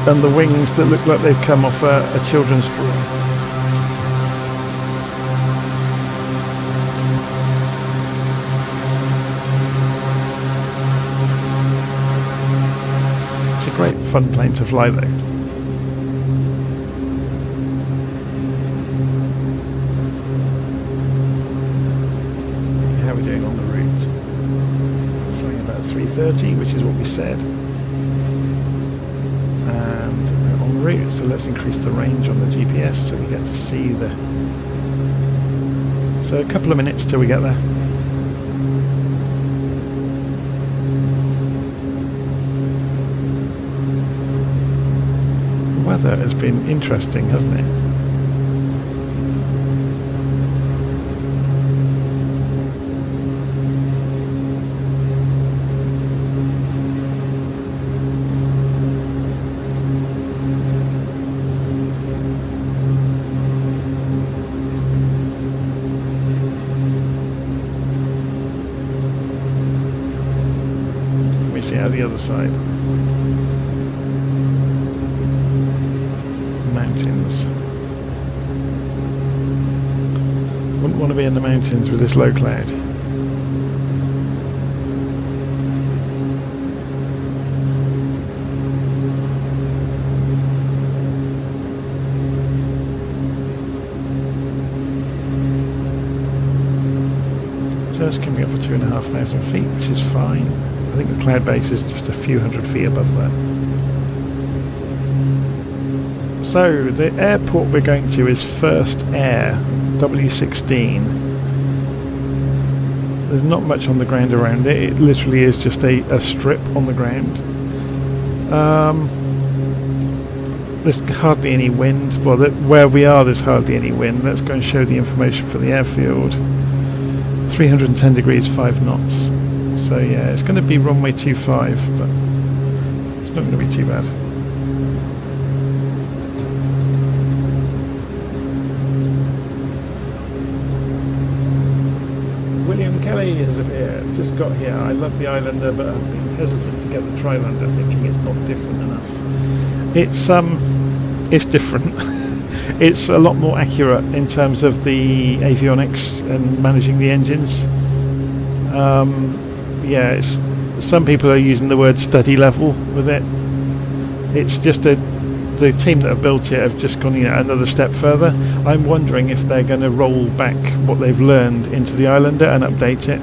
and the wings that look like they've come off a children's drawing. It's a great fun plane to fly though. How are we doing on the route? Flying about 330, which is what we said. And we're en route, so let's increase the range on the GPS so we get to see the... So a couple of minutes till we get there. The weather has been interesting, hasn't it? The other side. Mountains. Wouldn't want to be in the mountains with this low cloud. Just coming up for 2,500 feet, which is fine. I think the cloud base is just a few hundred feet above that. So the airport we're going to is First Air, W16. There's not much on the ground around it. It literally is just a strip on the ground. There's hardly any wind. Well, where we are there's hardly any wind. Let's go and show the information for the airfield. 310 degrees, 5 knots. So yeah, it's going to be runway 25, but it's not going to be too bad. William Kelly has appeared, just got here. I love the Islander, but I've been hesitant to get the Trislander, thinking it's not different enough. It's different. It's a lot more accurate in terms of the avionics and managing the engines. Yeah, some people are using the word study level with it. It's just the team that have built it have just gone another step further. I'm wondering if they're going to roll back what they've learned into the Islander and update it.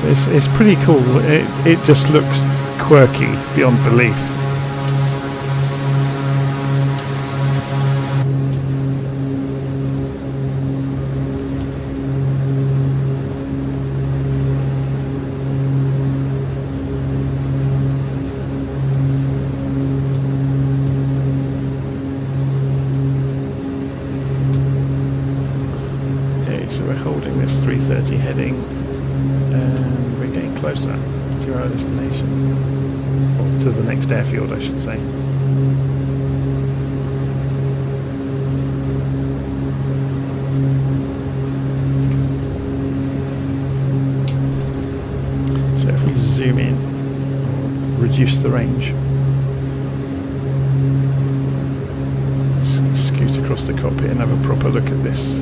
It's pretty cool. It just looks quirky beyond belief. Heading, and we're getting closer to our destination, or to the next airfield I should say. So if we zoom in, reduce the range, let's scoot across the cockpit and have a proper look at this.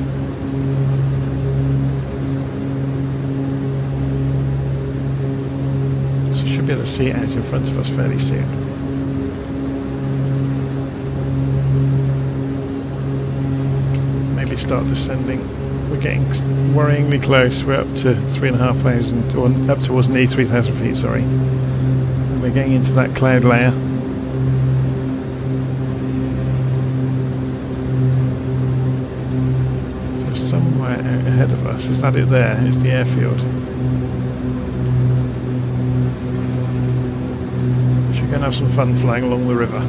Should be able to see it out in front of us fairly soon. Maybe start descending. We're getting worryingly close. We're up to 3,500, or up towards nearly 3,000 feet, sorry. And we're getting into that cloud layer. So somewhere out ahead of us, is that it there? Is the airfield. We're going to have some fun flying along the river.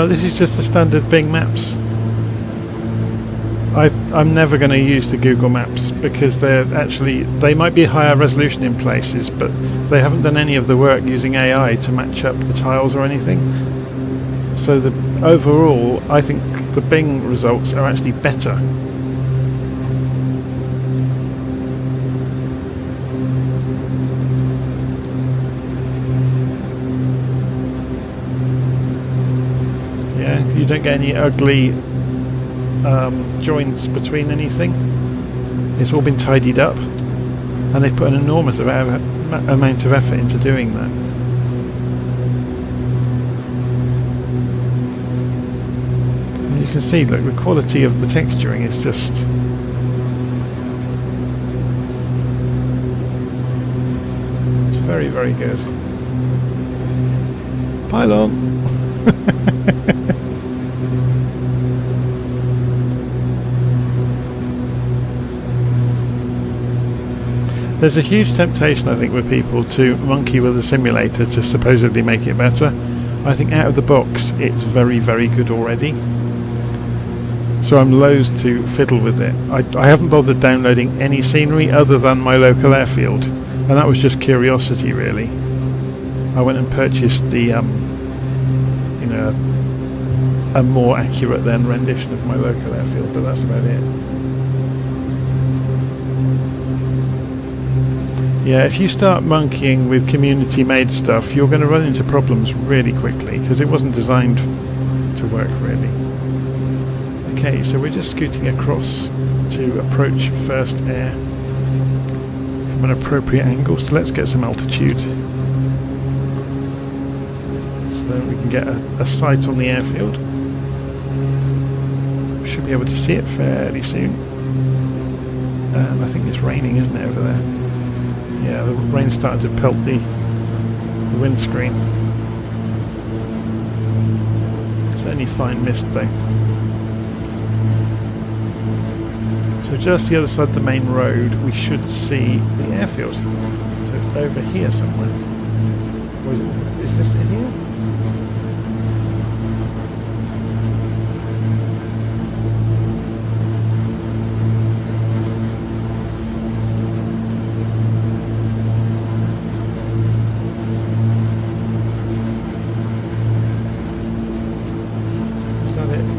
This is just the standard Bing Maps. I'm never going to use the Google Maps because they might be higher resolution in places, but they haven't done any of the work using AI to match up the tiles or anything. So overall, I think the Bing results are actually better. You don't get any ugly joints between anything. It's all been tidied up, and they've put an enormous amount of effort into doing that. And you can see, look, the quality of the texturing is just it's very, very good. Pylon. There's a huge temptation, I think, with people to monkey with the simulator to supposedly make it better. I think out of the box it's very, very good already. So I'm loath to fiddle with it. I haven't bothered downloading any scenery other than my local airfield, and that was just curiosity, really. I went and purchased the, a more accurate then rendition of my local airfield, but that's about it. Yeah, if you start monkeying with community-made stuff, you're going to run into problems really quickly, because it wasn't designed to work, really. Okay, so we're just scooting across to approach first air from an appropriate angle, so let's get some altitude. So then we can get a sight on the airfield. We should be able to see it fairly soon. I think it's raining, isn't it, over there? Yeah, the rain's starting to pelt the windscreen. It's only fine mist though. So just the other side of the main road we should see the airfield. So it's over here somewhere. Or is this in here?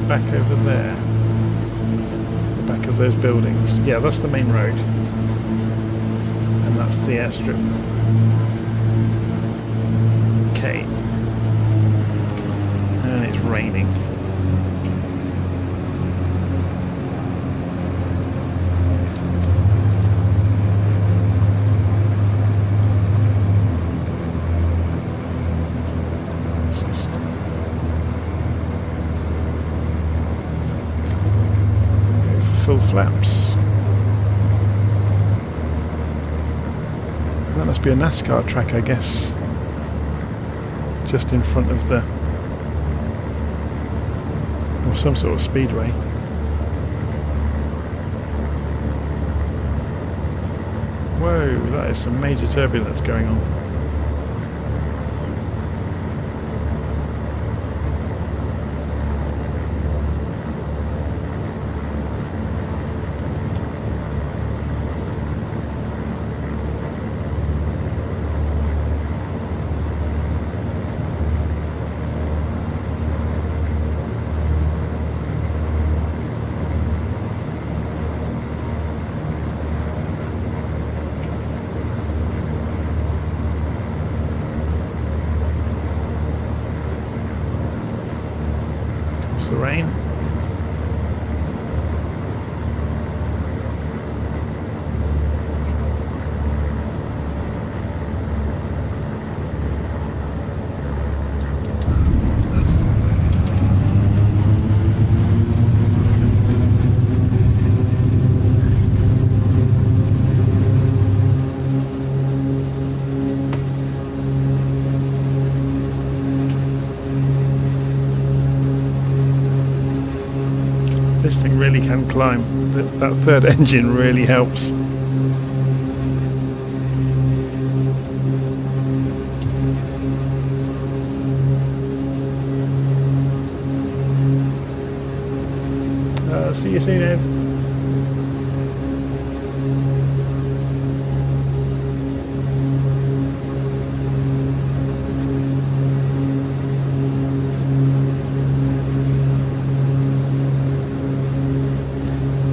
Back over there, the back of those buildings. Yeah, that's the main road, and that's the airstrip. Okay, and it's raining. Full flaps. That must be a NASCAR track, I guess. Just in front of the, or some sort of speedway. Whoa, that is some major turbulence going on. stops the rain. This thing really can climb. That third engine really helps. See you soon, Ed.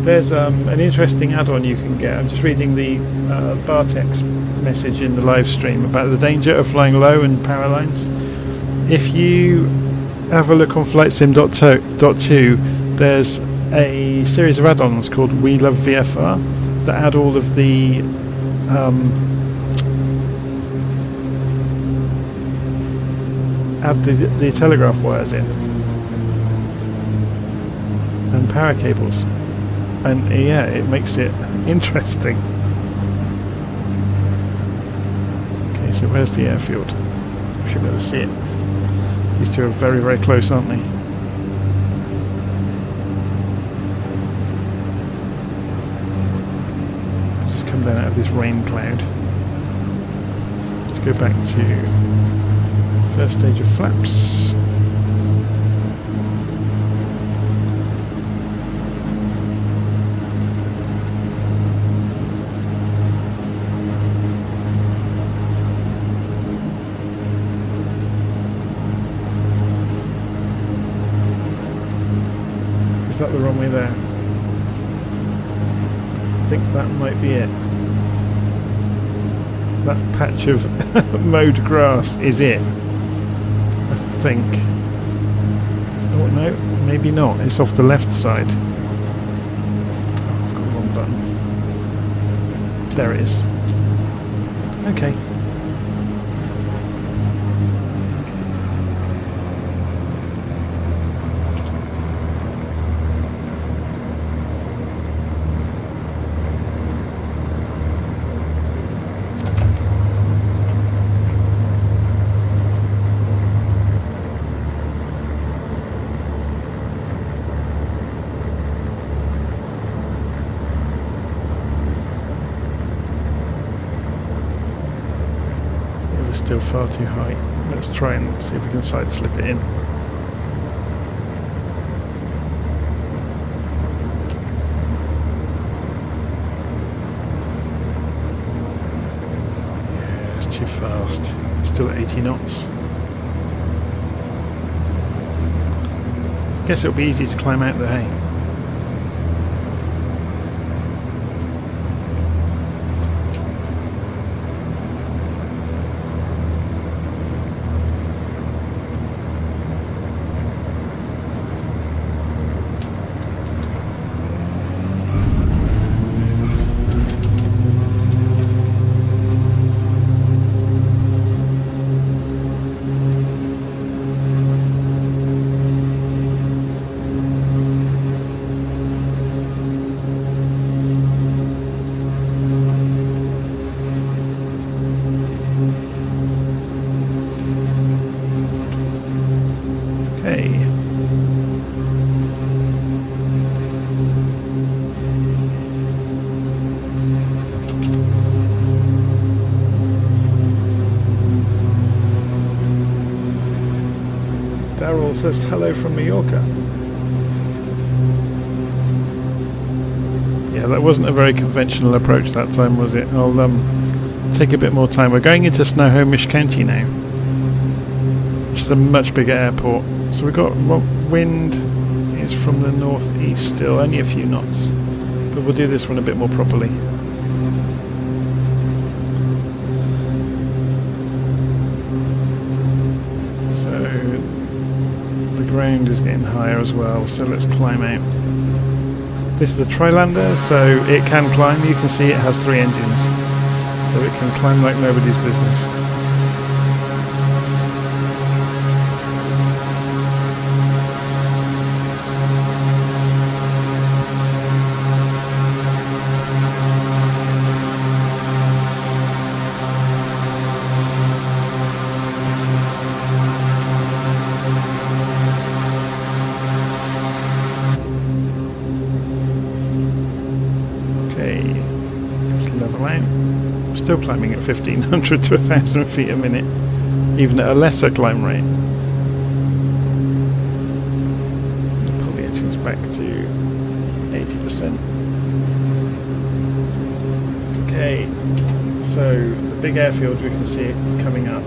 There's an interesting add-on you can get. I'm just reading the Bartek's message in the live stream about the danger of flying low and power lines. If you have a look on flightsim.2, there's a series of add-ons called We Love VFR that add all of the the telegraph wires in and power cables. And yeah, it makes it interesting. Okay, so where's the airfield? I should be able to see it. These two are very, very close, aren't they? Just come down out of this rain cloud. Let's go back to first stage of flaps. Is that the runway there? I think that might be it. That patch of mowed grass is it. I think. Oh no, maybe not. It's off the left side. Oh, I've got the wrong button. There it is. Okay. Still far too high. Let's try and see if we can side slip it in. Yeah, it's too fast. Still at 80 knots. Guess it'll be easy to climb out the hay. Daryl says hello from Mallorca. Yeah, that wasn't a very conventional approach that time, was it? I'll take a bit more time. We're going into Snohomish County now, which is a much bigger airport. So we've got wind is from the northeast still, only a few knots, but we'll do this one a bit more properly. sound is getting higher as well, so let's climb out. This is the Trislander, so it can climb. You can see it has 3 engines, so it can climb like nobody's business. Still climbing at 1500 to 1000 feet a minute, even at a lesser climb rate. Pull the engines back to 80%. Okay, so the big airfield we can see it coming up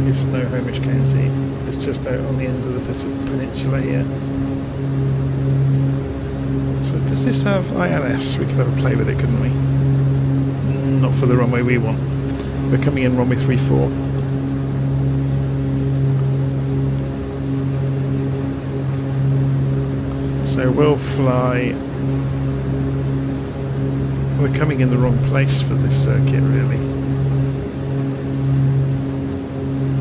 is Snohomish County. It's just out on the end of the peninsula here. So does this have ILS? We could have a play with it, couldn't we? Not for the runway we want. We're coming in runway 34. So we'll fly. We're coming in the wrong place for this circuit, really.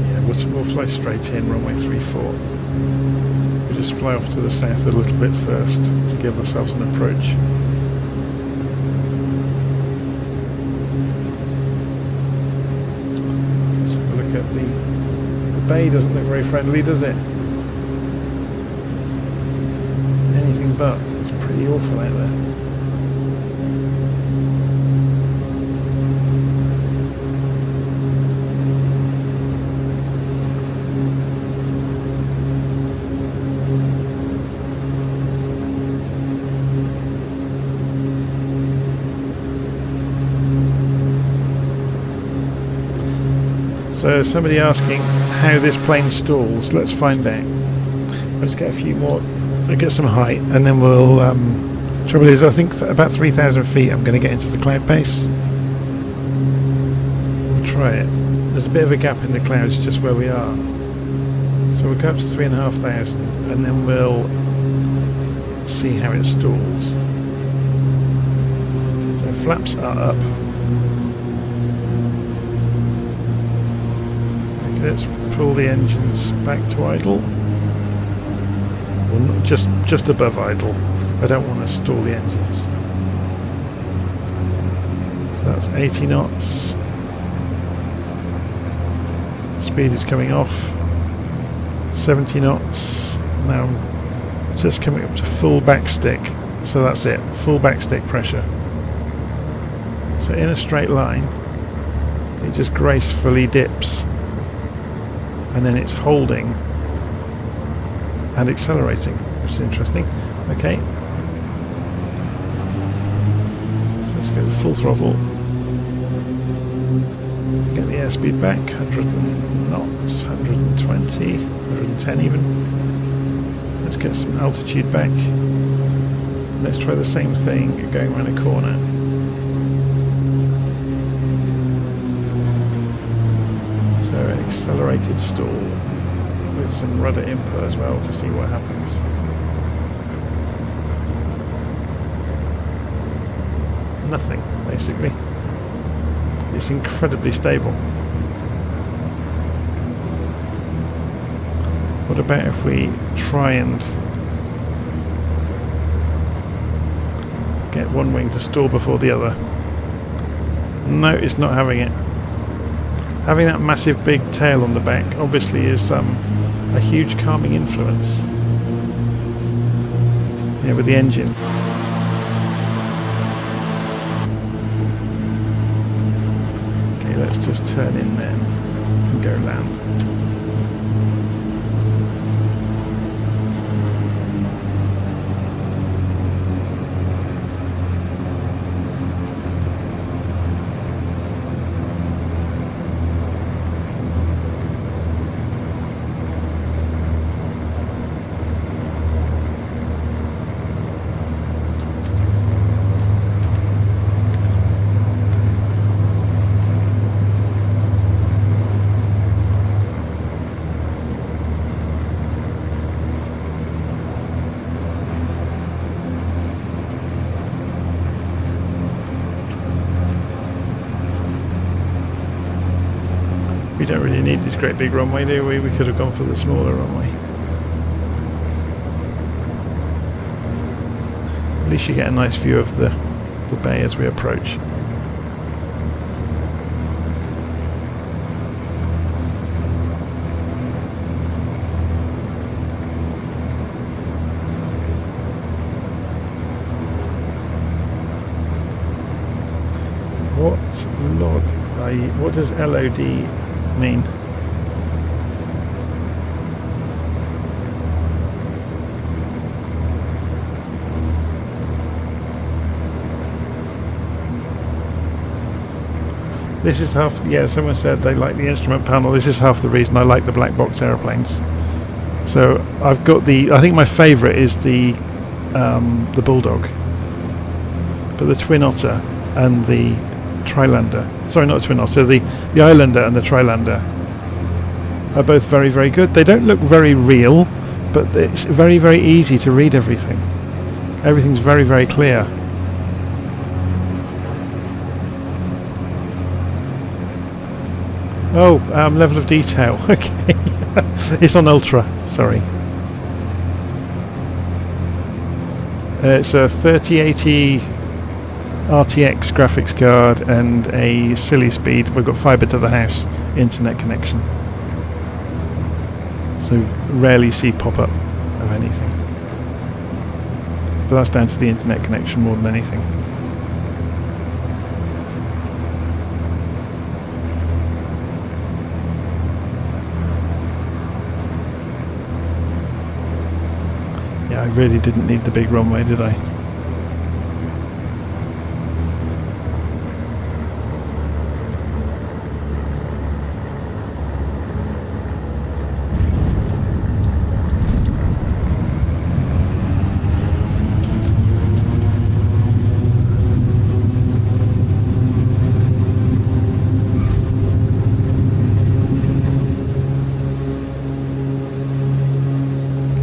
Yeah, we'll fly straight in runway 34. We'll just fly off to the south a little bit first to give ourselves an approach. The bay doesn't look very friendly, does it? Anything but. It's pretty awful out there. So somebody asking how this plane stalls. Let's find out. Let's get a few more. I'll get some height, and then we'll. Trouble is, I think about 3,000 feet. I'm going to get into the cloud base. We'll try it. There's a bit of a gap in the clouds just where we are. So we'll go up to 3,500, and then we'll see how it stalls. So flaps are up. Let's pull the engines back to idle. Well, not just above idle. I don't want to stall the engines. So that's 80 knots. Speed is coming off. 70 knots. Now I'm just coming up to full backstick. So that's it. Full backstick pressure. So in a straight line, it just gracefully dips. And then it's holding and accelerating, which is interesting. Okay. So let's go to full throttle. Get the airspeed back, 100 knots, 120, 110 even. Let's get some altitude back. Let's try the same thing going around a corner. Accelerated stall with some rudder input as well to see what happens. Nothing, basically. It's incredibly stable. What about if we try and get one wing to stall before the other? No, it's not having it. Having that massive big tail on the back obviously is a huge calming influence. Yeah, with the engine. Okay, let's just turn in there and go land. We don't really need this great big runway, do we? We could have gone for the smaller runway. At least you get a nice view of the bay as we approach. What does LOD mean? This is half, yeah, someone said they like the instrument panel. This is half the reason I like the black box aeroplanes. So I've got I think my favourite is the Bulldog. But the Twin Otter and the Trislander, sorry, not Twin Otter, the Islander and the Trislander are both very, very good. They don't look very real, but it's very, very easy to read everything. Everything's very, very clear. Oh, level of detail. Okay, it's on ultra. Sorry, it's a 3080 RTX graphics card and a silly speed. We've got fibre to the house internet connection, so rarely see pop-up of anything. But that's down to the internet connection more than anything. Yeah, I really didn't need the big runway, did I?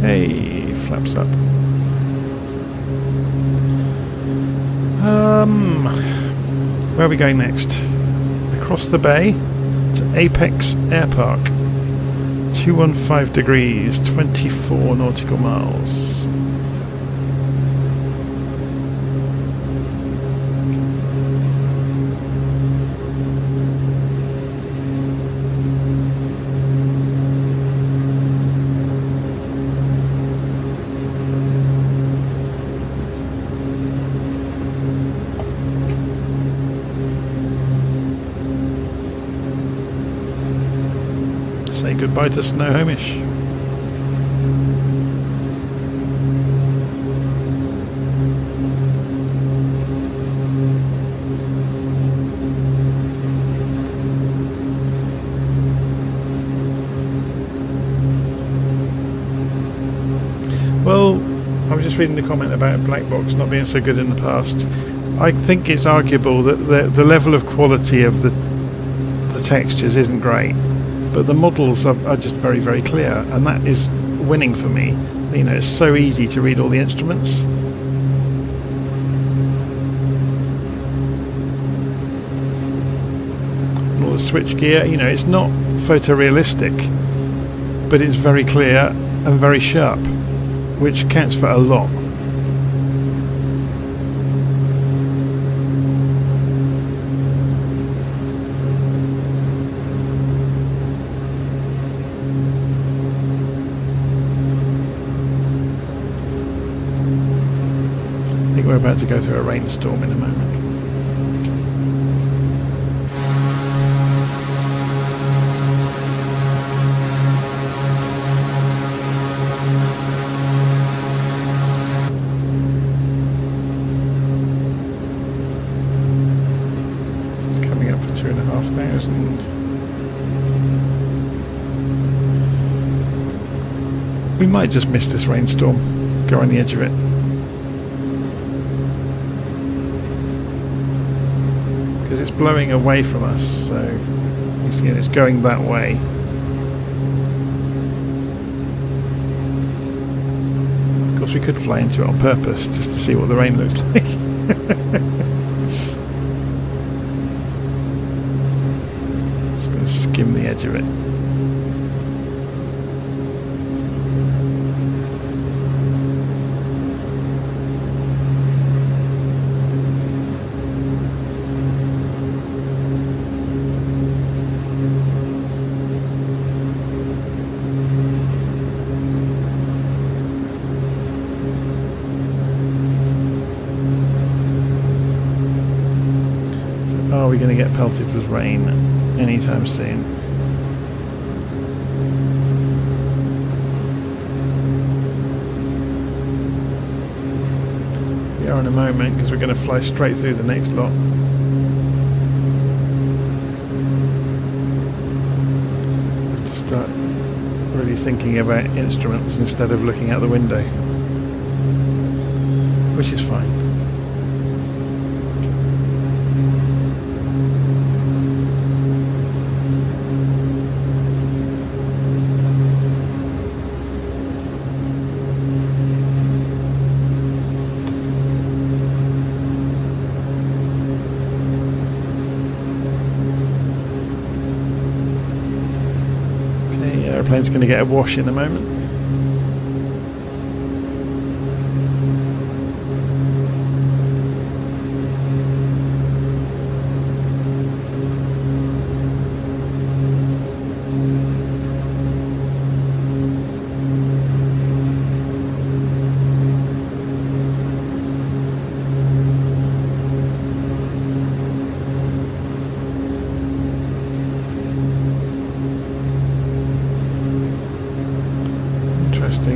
Hey, flaps up. Where are we going next? Across the bay to Apex Air Park. 215 degrees, 24 nautical miles. Say goodbye to Snohomish. Well, I was just reading the comment about black box not being so good in the past. I think it's arguable that the level of quality of the textures isn't great. But the models are just very, very clear, and that is winning for me. You know, it's so easy to read all the instruments. And all the switch gear, you know, it's not photorealistic, but it's very clear and very sharp, which counts for a lot. We're about to go through a rainstorm in a moment. It's coming up for 2,500. We might just miss this rainstorm, go on the edge of it. Because it's blowing away from us, so it's going that way. Of course, we could fly into it on purpose just to see what the rain looks like. Just going to skim the edge of it. Are we going to get pelted with rain anytime soon? We are in a moment because we're going to fly straight through the next lot. To start really thinking about instruments instead of looking out the window, which is fine. Airplane's going to get a wash in a moment.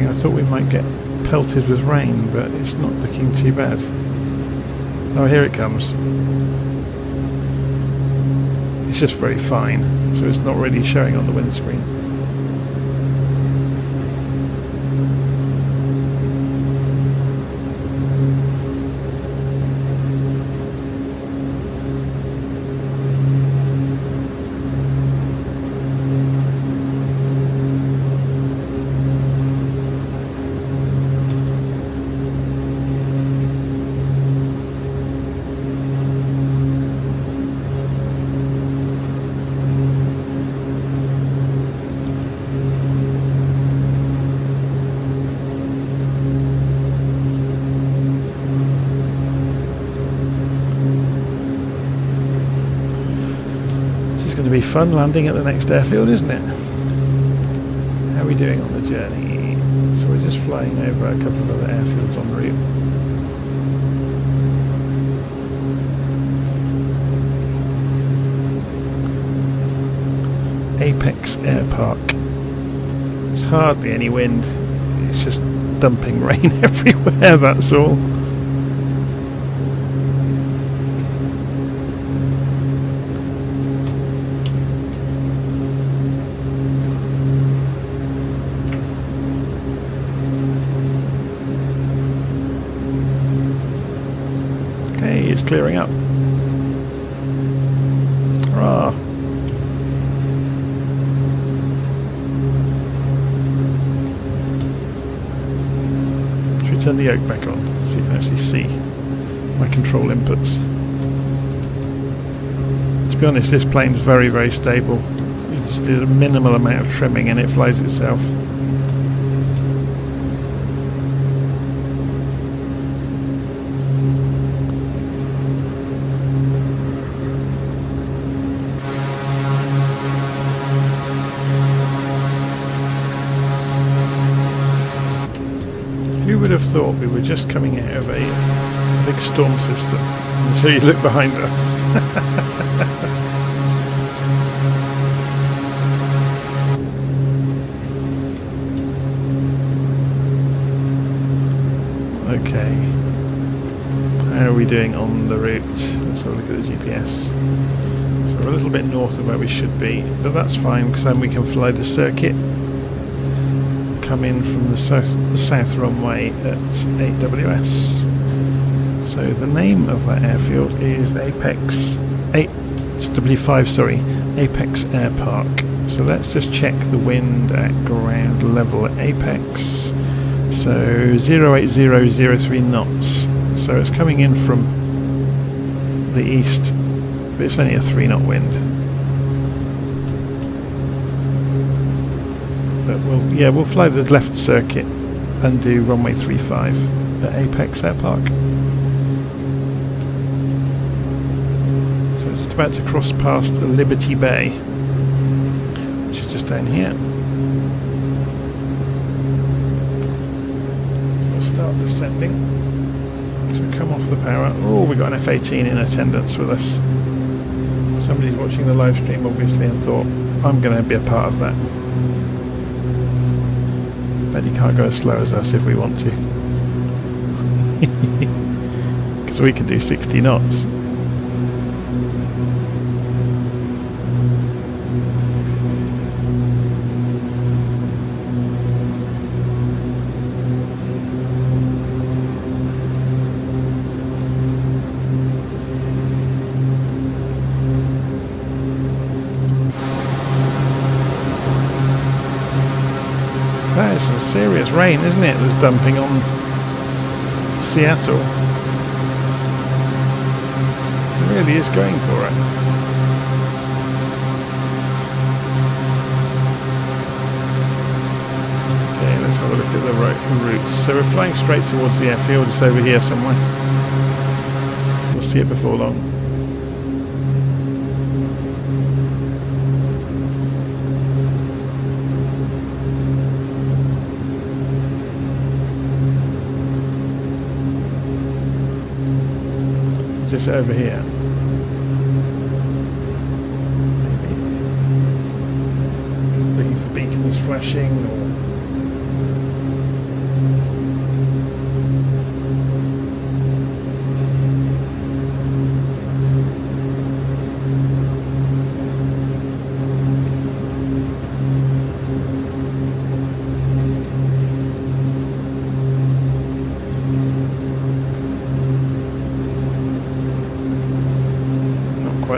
I thought we might get pelted with rain, but it's not looking too bad. Oh, here it comes. It's just very fine, so it's not really showing on the windscreen. Going to be fun landing at the next airfield, isn't it? How are we doing on the journey? So we're just flying over a couple of other airfields en route. Apex Air Park. There's hardly any wind. It's just dumping rain everywhere, that's all. It's clearing up. Hurrah. Should we turn the yoke back on so you can actually see my control inputs? To be honest, this plane's very, very stable. You just did a minimal amount of trimming and it flies itself. Who would have thought we were just coming out of a big storm system until you look behind us? Okay. How are we doing on the route? Let's have a look at the GPS. So we're a little bit north of where we should be, but that's fine because then we can fly the circuit. Come in from the south runway at 8WS. So the name of that airfield is W5, sorry, Apex Air Park. So let's just check the wind at ground level at Apex. So 08003 knots. So it's coming in from the east, but it's only a 3 knot wind. But we'll fly the left circuit and do runway 35 at Apex Air Park. So it's about to cross past Liberty Bay, which is just down here. So we'll start descending. So we come off the power. Oh, we've got an F-18 in attendance with us. Somebody's watching the live stream obviously and thought, I'm going to be a part of that. Bet you can't go as slow as us if we want to. Because we can do 60 knots. That is some serious rain, isn't it, that's dumping on Seattle. It really is going for it. Okay, let's have a look at the routes. So we're flying straight towards the airfield, it's over here somewhere. We'll see it before long. Is this over here? Maybe. Looking for beacons flashing or...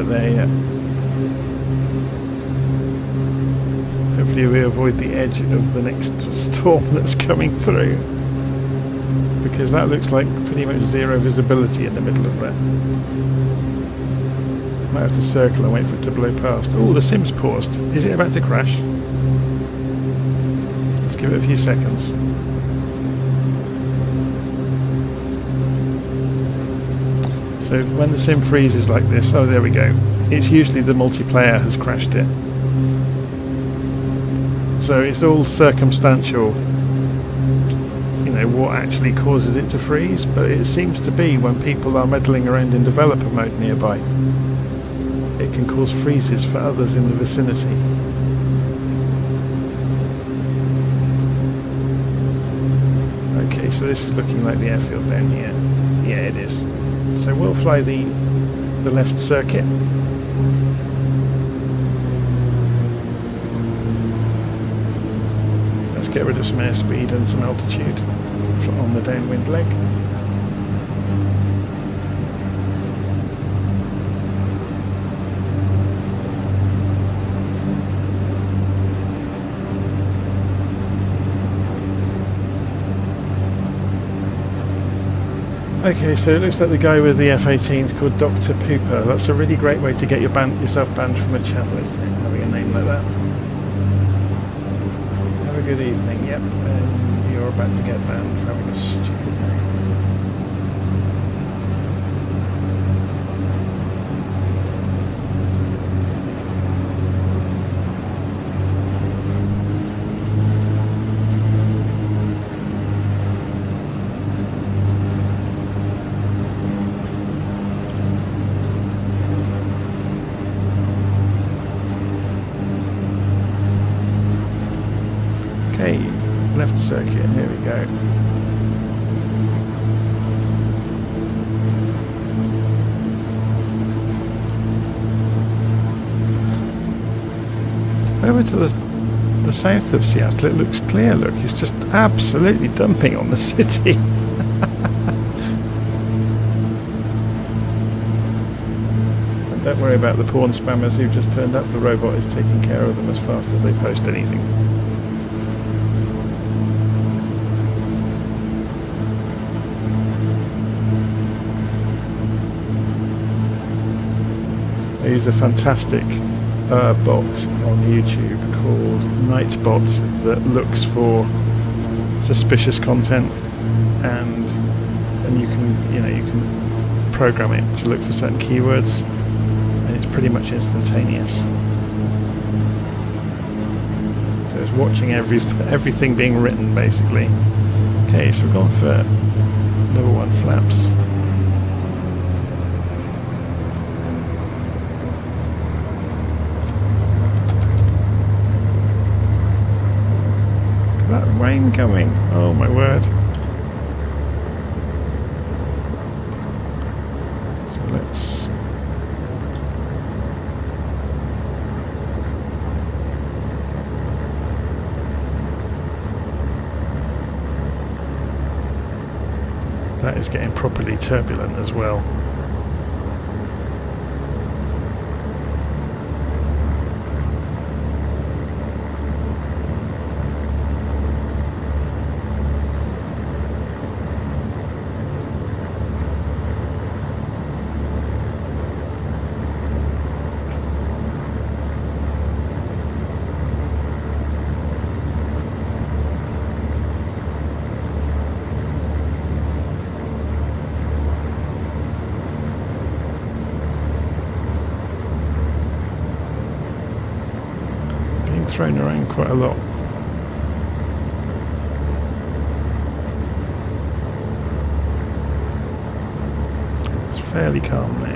there yet. Hopefully we avoid the edge of the next storm that's coming through, because that looks like pretty much zero visibility in the middle of that. Might have to circle and wait for it to blow past. Oh, the sim's paused. Is it about to crash? Let's give it a few seconds. So when the sim freezes like this, oh there we go, it's usually the multiplayer has crashed it. So it's all circumstantial, you know, what actually causes it to freeze, but it seems to be when people are meddling around in developer mode nearby, it can cause freezes for others in the vicinity. Okay, so this is looking like the airfield down here. Yeah, it is. So we'll fly the left circuit. Let's get rid of some airspeed and some altitude on the downwind leg. Okay, so it looks like the guy with the F-18 is called Dr. Pooper. That's a really great way to get yourself banned from a channel, isn't it? Having a name like that. Have a good evening, yep. And you're about to get banned for having a stupid name. Okay, left circuit, here we go. Over to the south of Seattle, it looks clear, look, it's just absolutely dumping on the city. And don't worry about the porn spammers who've just turned up, the robot is taking care of them as fast as they post anything. They use a fantastic a bot on YouTube called Nightbot that looks for suspicious content, and you can program it to look for certain keywords, and it's pretty much instantaneous. So it's watching everything being written basically. Okay, so we've gone for level 1 flaps. That rain going, oh my word. So let's that is getting properly turbulent as well. Thrown around quite a lot. It's fairly calm now.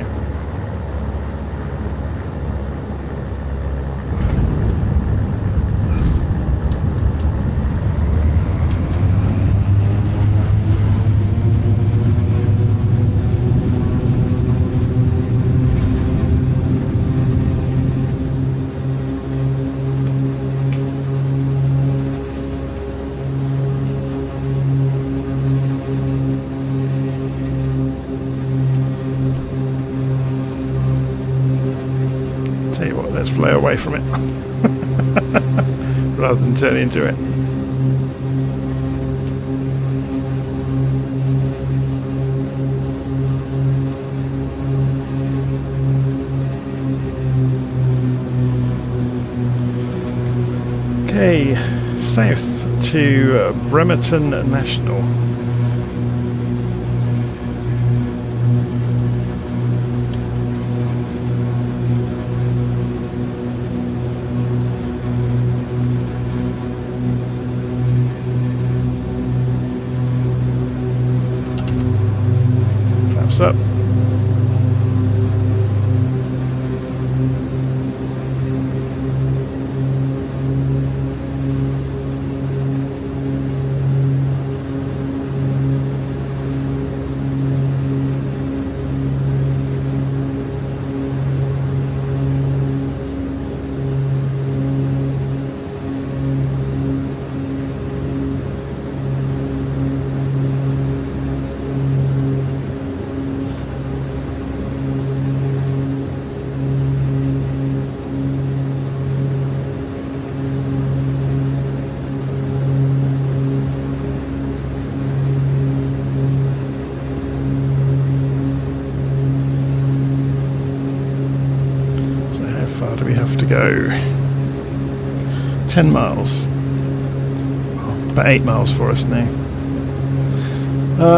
Let's fly away from it rather than turn into it. Okay, south to Bremerton National. Up. Go 10 miles, about 8 miles for us now.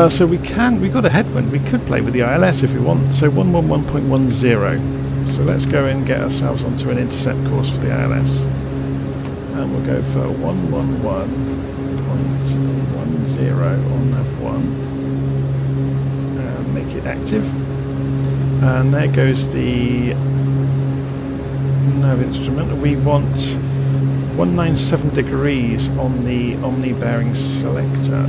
So we've got a headwind. We could play with the ILS if we want. So 111.10. So let's go and get ourselves onto an intercept course for the ILS, and we'll go for 111.10 on nav1 and make it active. And there goes the nav instrument. We want 197 degrees on the Omni bearing selector.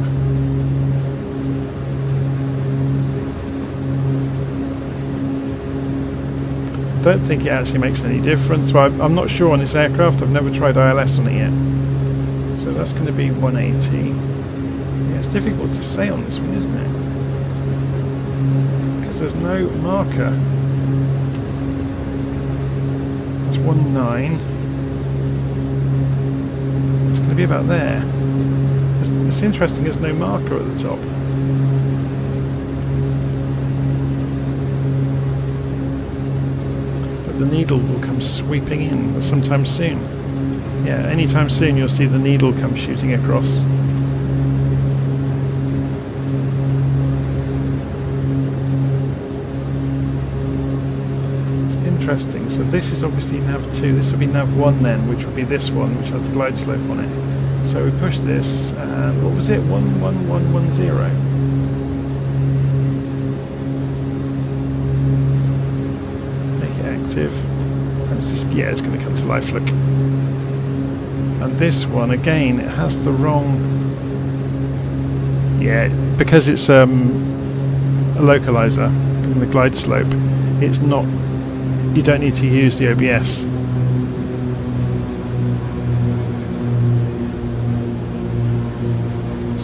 I don't think it actually makes any difference. Well, I'm not sure on this aircraft. I've never tried ILS on it yet. So that's going to be 180. Yeah, it's difficult to say on this one, isn't it? Because there's no marker. 19. It's going to be about there. It's interesting, there's no marker at the top. But but the needle will come sweeping in sometime soon. Yeah, anytime soon you'll see the needle come shooting across. It's interesting. So this is obviously nav 2. This will be nav 1 then, which will be this one, which has the glide slope on it. So we push this, and what was it? 11110. And it's just, yeah, it's going to come to life, look. And this one again, it has the wrong, yeah, because it's a localizer in the glide slope, it's not, you don't need to use the OBS.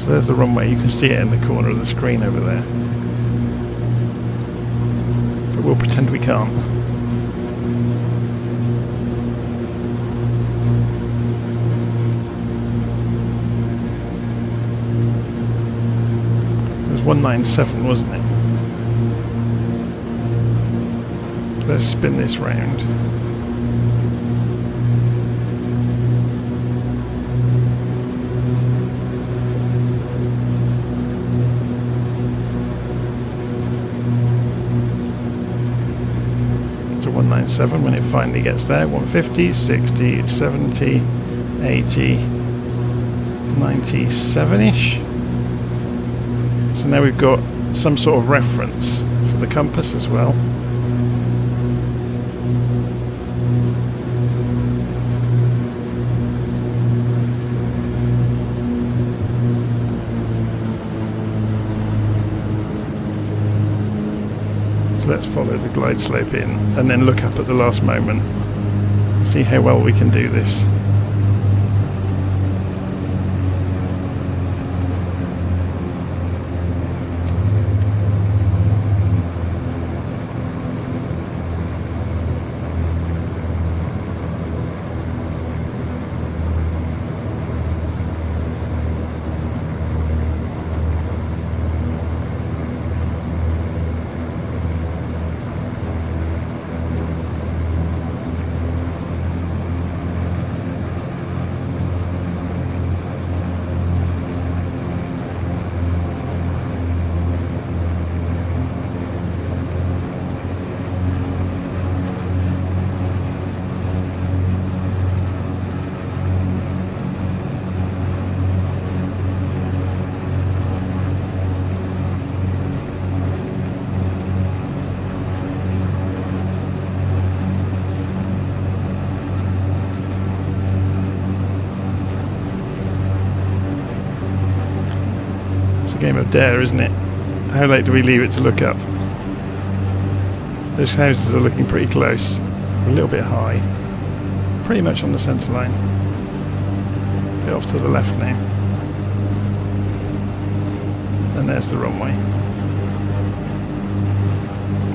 So there's the runway, you can see it in the corner of the screen over there, but we'll pretend we can't. It was 197, wasn't it? Let's spin this round. To 197 when it finally gets there. 150, 60, 70, 80, 97-ish. So now we've got some sort of reference for the compass as well. So let's follow the glide slope in and then look up at the last moment. See how well we can do this. Game of dare, isn't it? How late do we leave it to look up? Those houses are looking pretty close, a little bit high, pretty much on the centre line. A bit off to the left now. And there's the runway.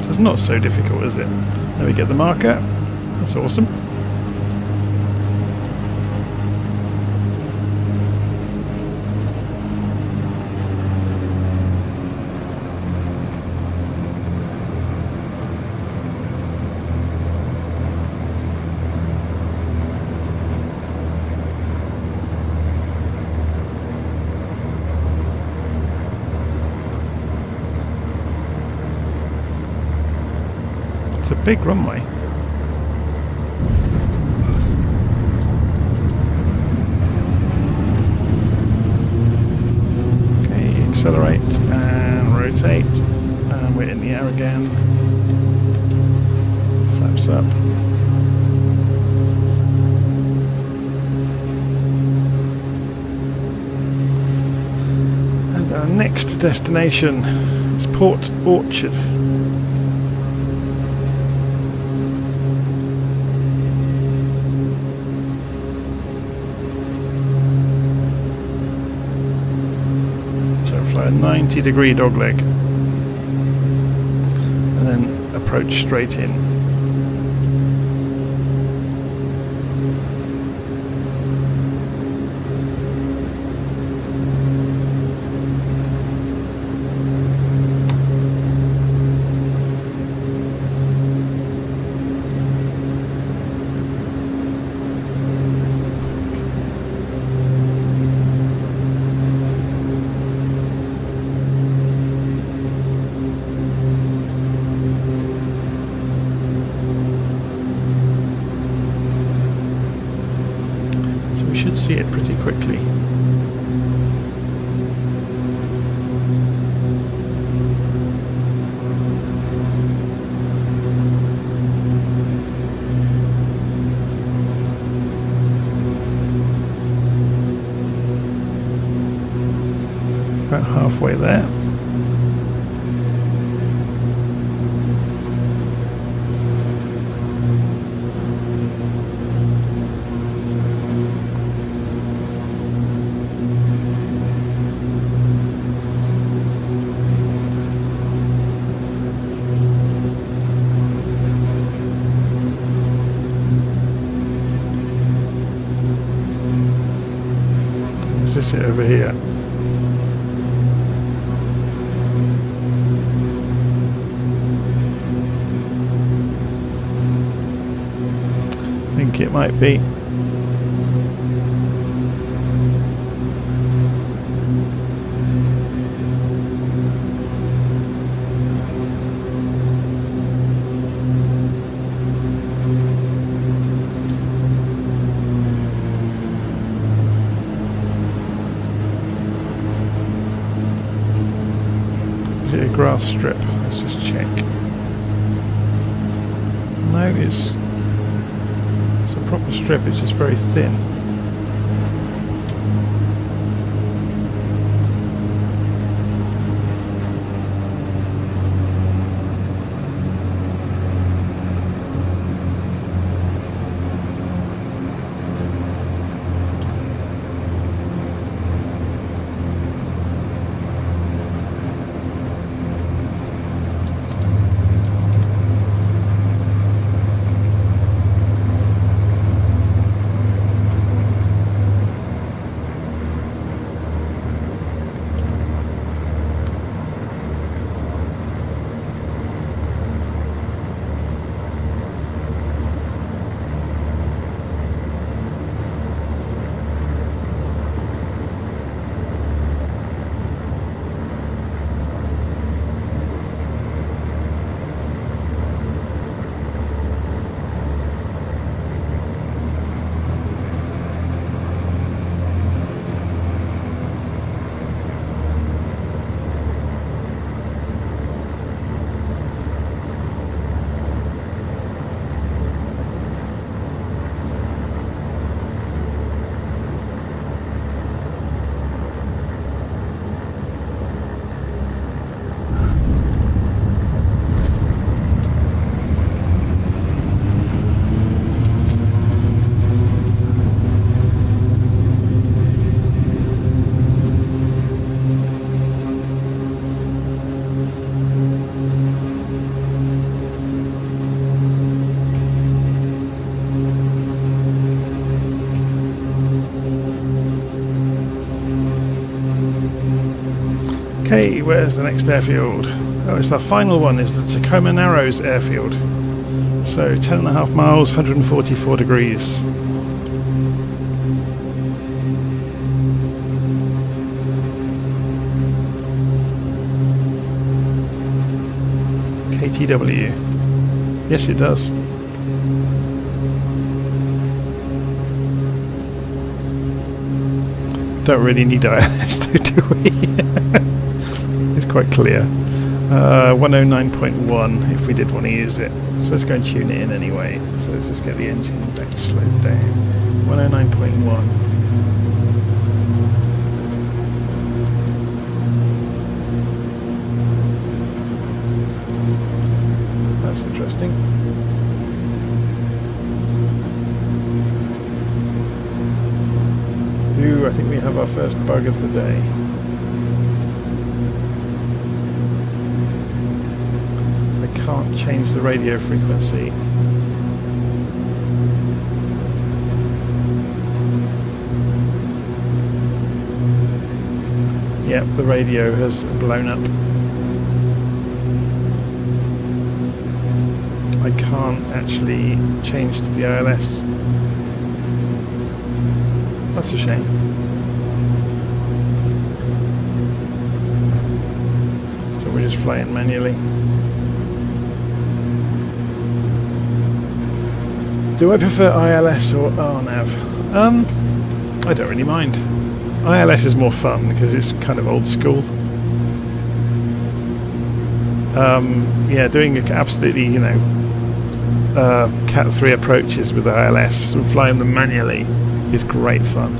So it's not so difficult, is it? There we get the marker. That's awesome. It's a big runway. Okay, accelerate and rotate, and we're in the air again. Flaps up. And our next destination is Port Orchard. A 90-degree dogleg and then approach straight in. we should see it pretty quickly. About halfway there. Is this it over here? I think it might be. Is it a grass strip? Let's just check. No, it's a proper strip, it's just very thin. Okay, where's the next airfield? Oh, it's the final one, is the Tacoma Narrows airfield. So 10.5 miles, 144 degrees. KTW. Yes, it does. Don't really need ILS though, do we? It's quite clear. 109.1 if we did want to use it. So let's go and tune it in anyway. So let's just get the engine back slowed down. 109.1. That's interesting. Ooh, I think we have our first bug of the day. Can't change the radio frequency. Yep, the radio has blown up. I can't actually change to the ILS. That's a shame. So we're just flying manually. Do I prefer ILS or RNAV? I don't really mind. ILS is more fun because it's kind of old school. Yeah, doing absolutely, you know, Cat 3 approaches with the ILS and flying them manually is great fun.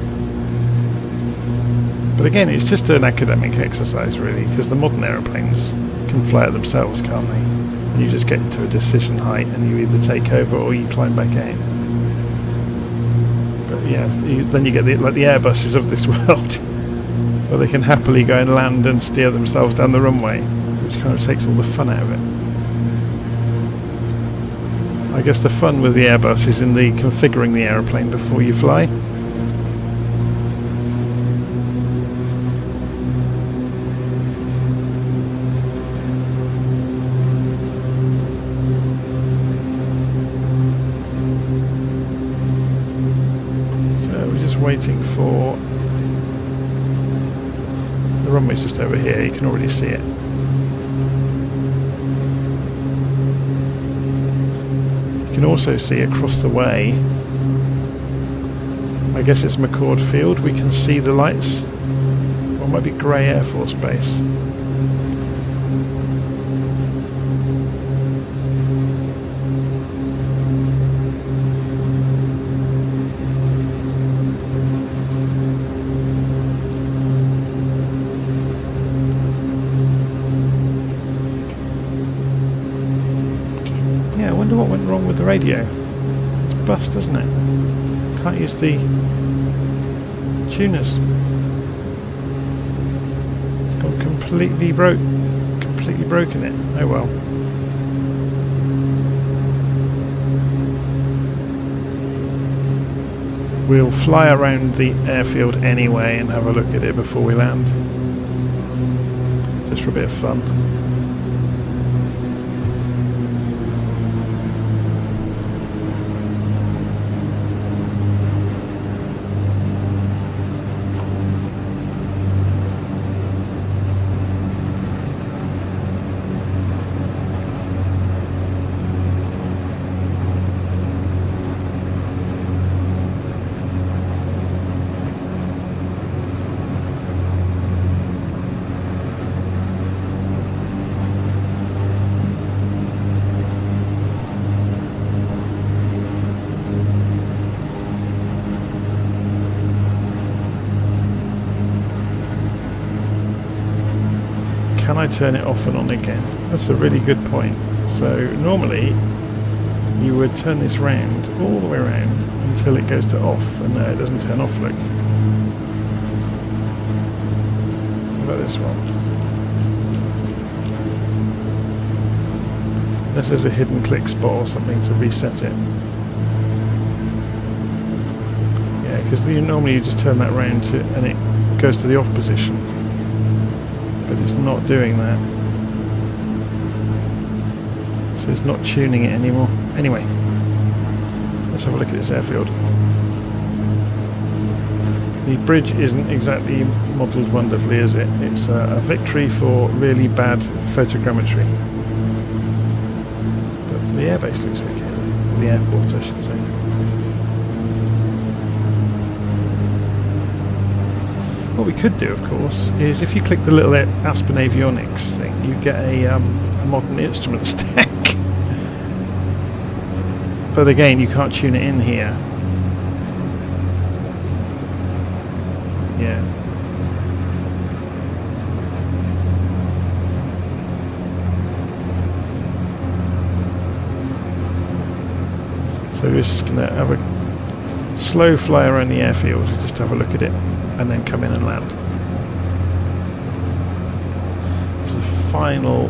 But again, it's just an academic exercise really, because the modern aeroplanes can fly it themselves, can't they? And you just get into a decision height and you either take over or you climb back out. But yeah, then you get like the Airbuses of this world, where they can happily go and land and steer themselves down the runway, which kind of takes all the fun out of it. I guess the fun with the Airbus is in the configuring the aeroplane before you fly. Waiting for the runway's just over here, you can already see it. You can also see across the way, I guess it's McCord Field, we can see the lights, or it might be Grey Air Force Base. What went wrong with the radio? It's bust, doesn't it? Can't use the tuners. It's gone completely broken it. Oh well. We'll fly around the airfield anyway and have a look at it before we land. Just for a bit of fun. Can I turn it off and on again? That's a really good point. So normally you would turn this round, all the way around, until it goes to off, and no, it doesn't turn off, look. What about this one? This is a hidden click spot or something to reset it. Yeah, because normally you just turn that round to, and it goes to the off position. But it's not doing that, so it's not tuning it anymore. Anyway, let's have a look at this airfield. The bridge isn't exactly modelled wonderfully, is it? It's a victory for really bad photogrammetry. But the airbase looks okay, or the airport I should say. What we could do, of course, is if you click the little Aspen Avionics thing, you get a modern instrument stack. But again, you can't tune it in here. Yeah. So we're just going to have a slow fly around the airfield, just have a look at it, and then come in and land. This is the final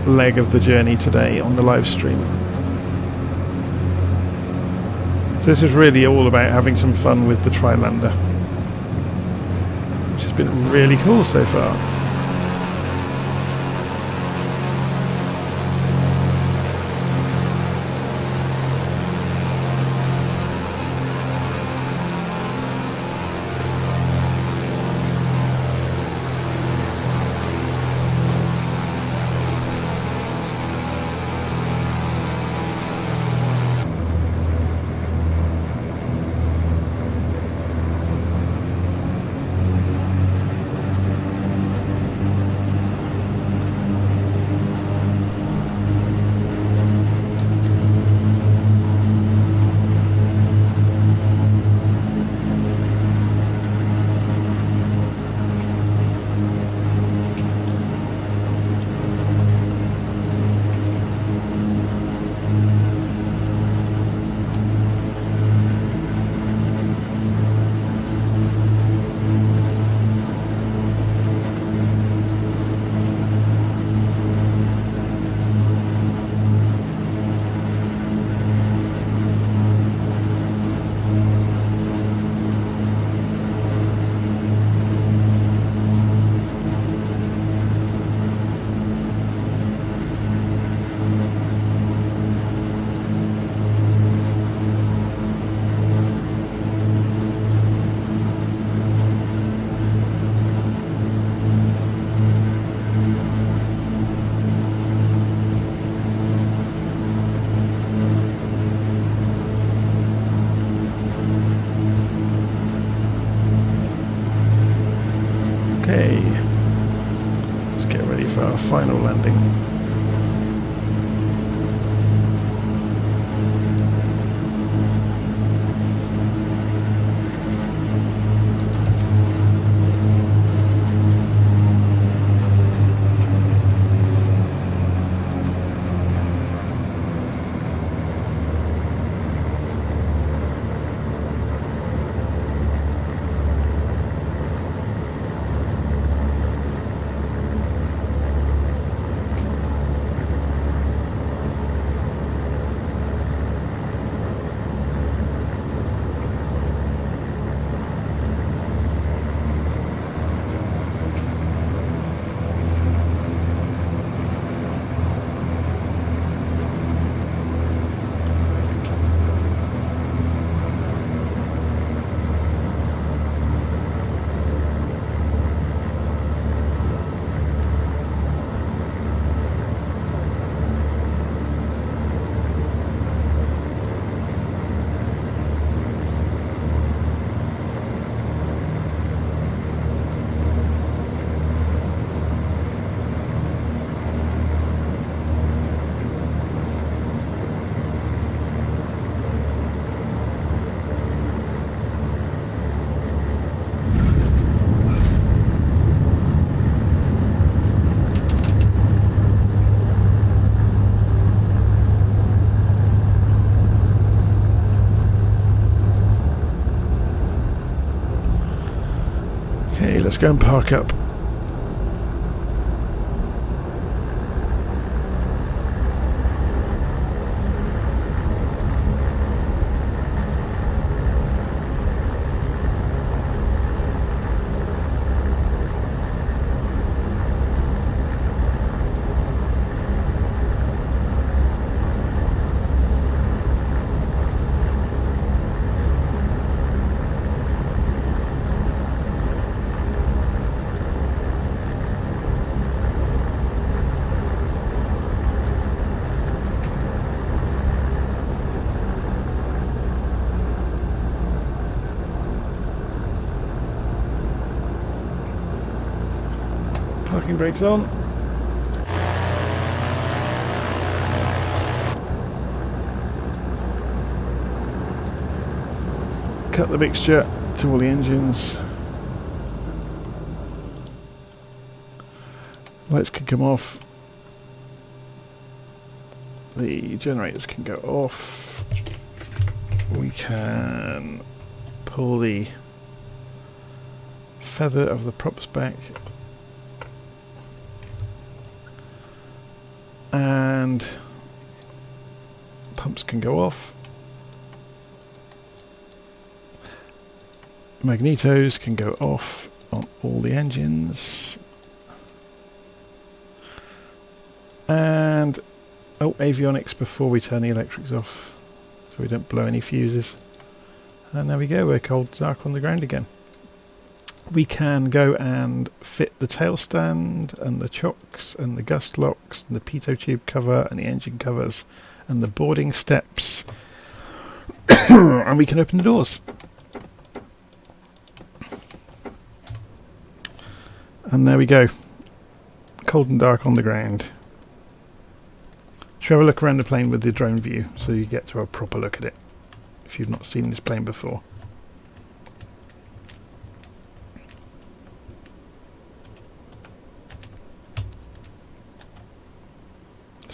leg of the journey today on the live stream. So this is really all about having some fun with the Trislander, which has been really cool so far. Okay, let's get ready for our final landing. Okay, let's go and park up. Parking brakes on. Cut the mixture to all the engines. Lights can come off. The generators can go off. We can pull the feather of the props back. And pumps can go off. Magnetos can go off on all the engines. And avionics before we turn the electrics off, so we don't blow any fuses. And there we go, we're cold dark on the ground again. We can go and fit the tail stand and the chocks and the gust locks and the pitot tube cover and the engine covers and the boarding steps. And we can open the doors. And there we go. Cold and dark on the ground. Should we have a look around the plane with the drone view so you get to a proper look at it if you've not seen this plane before.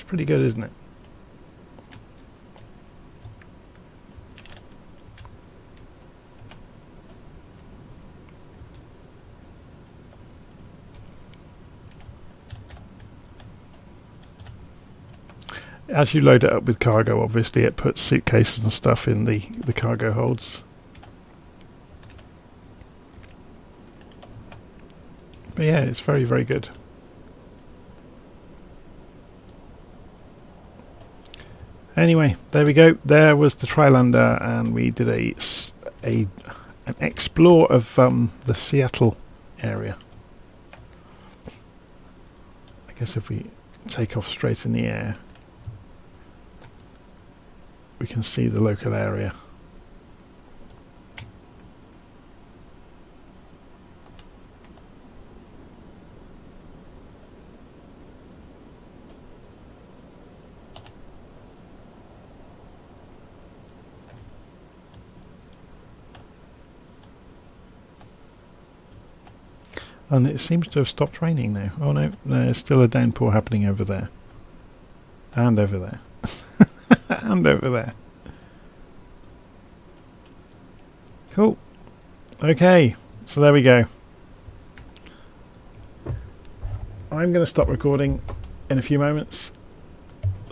Pretty good, isn't it? As you load it up with cargo, obviously it puts suitcases and stuff in the cargo holds. But yeah, it's very, very good. Anyway, there we go. There was the Trislander, and we did an explore of the Seattle area. I guess if we take off straight in the air, we can see the local area. And it seems to have stopped raining now. Oh no, there's still a downpour happening over there. And over there. And over there. Cool. Okay, so there we go. I'm going to stop recording in a few moments.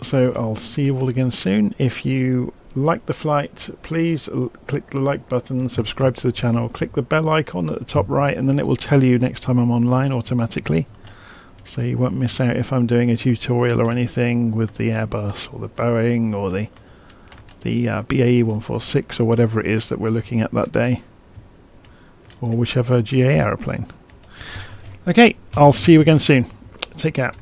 So I'll see you all again soon. If you like the flight, please click the like button, subscribe to the channel, click the bell icon at the top right, and then it will tell you next time I'm online automatically. So you won't miss out if I'm doing a tutorial or anything with the Airbus or the Boeing or the BAE 146 or whatever it is that we're looking at that day. Or whichever GA aeroplane. Okay, I'll see you again soon. Take care.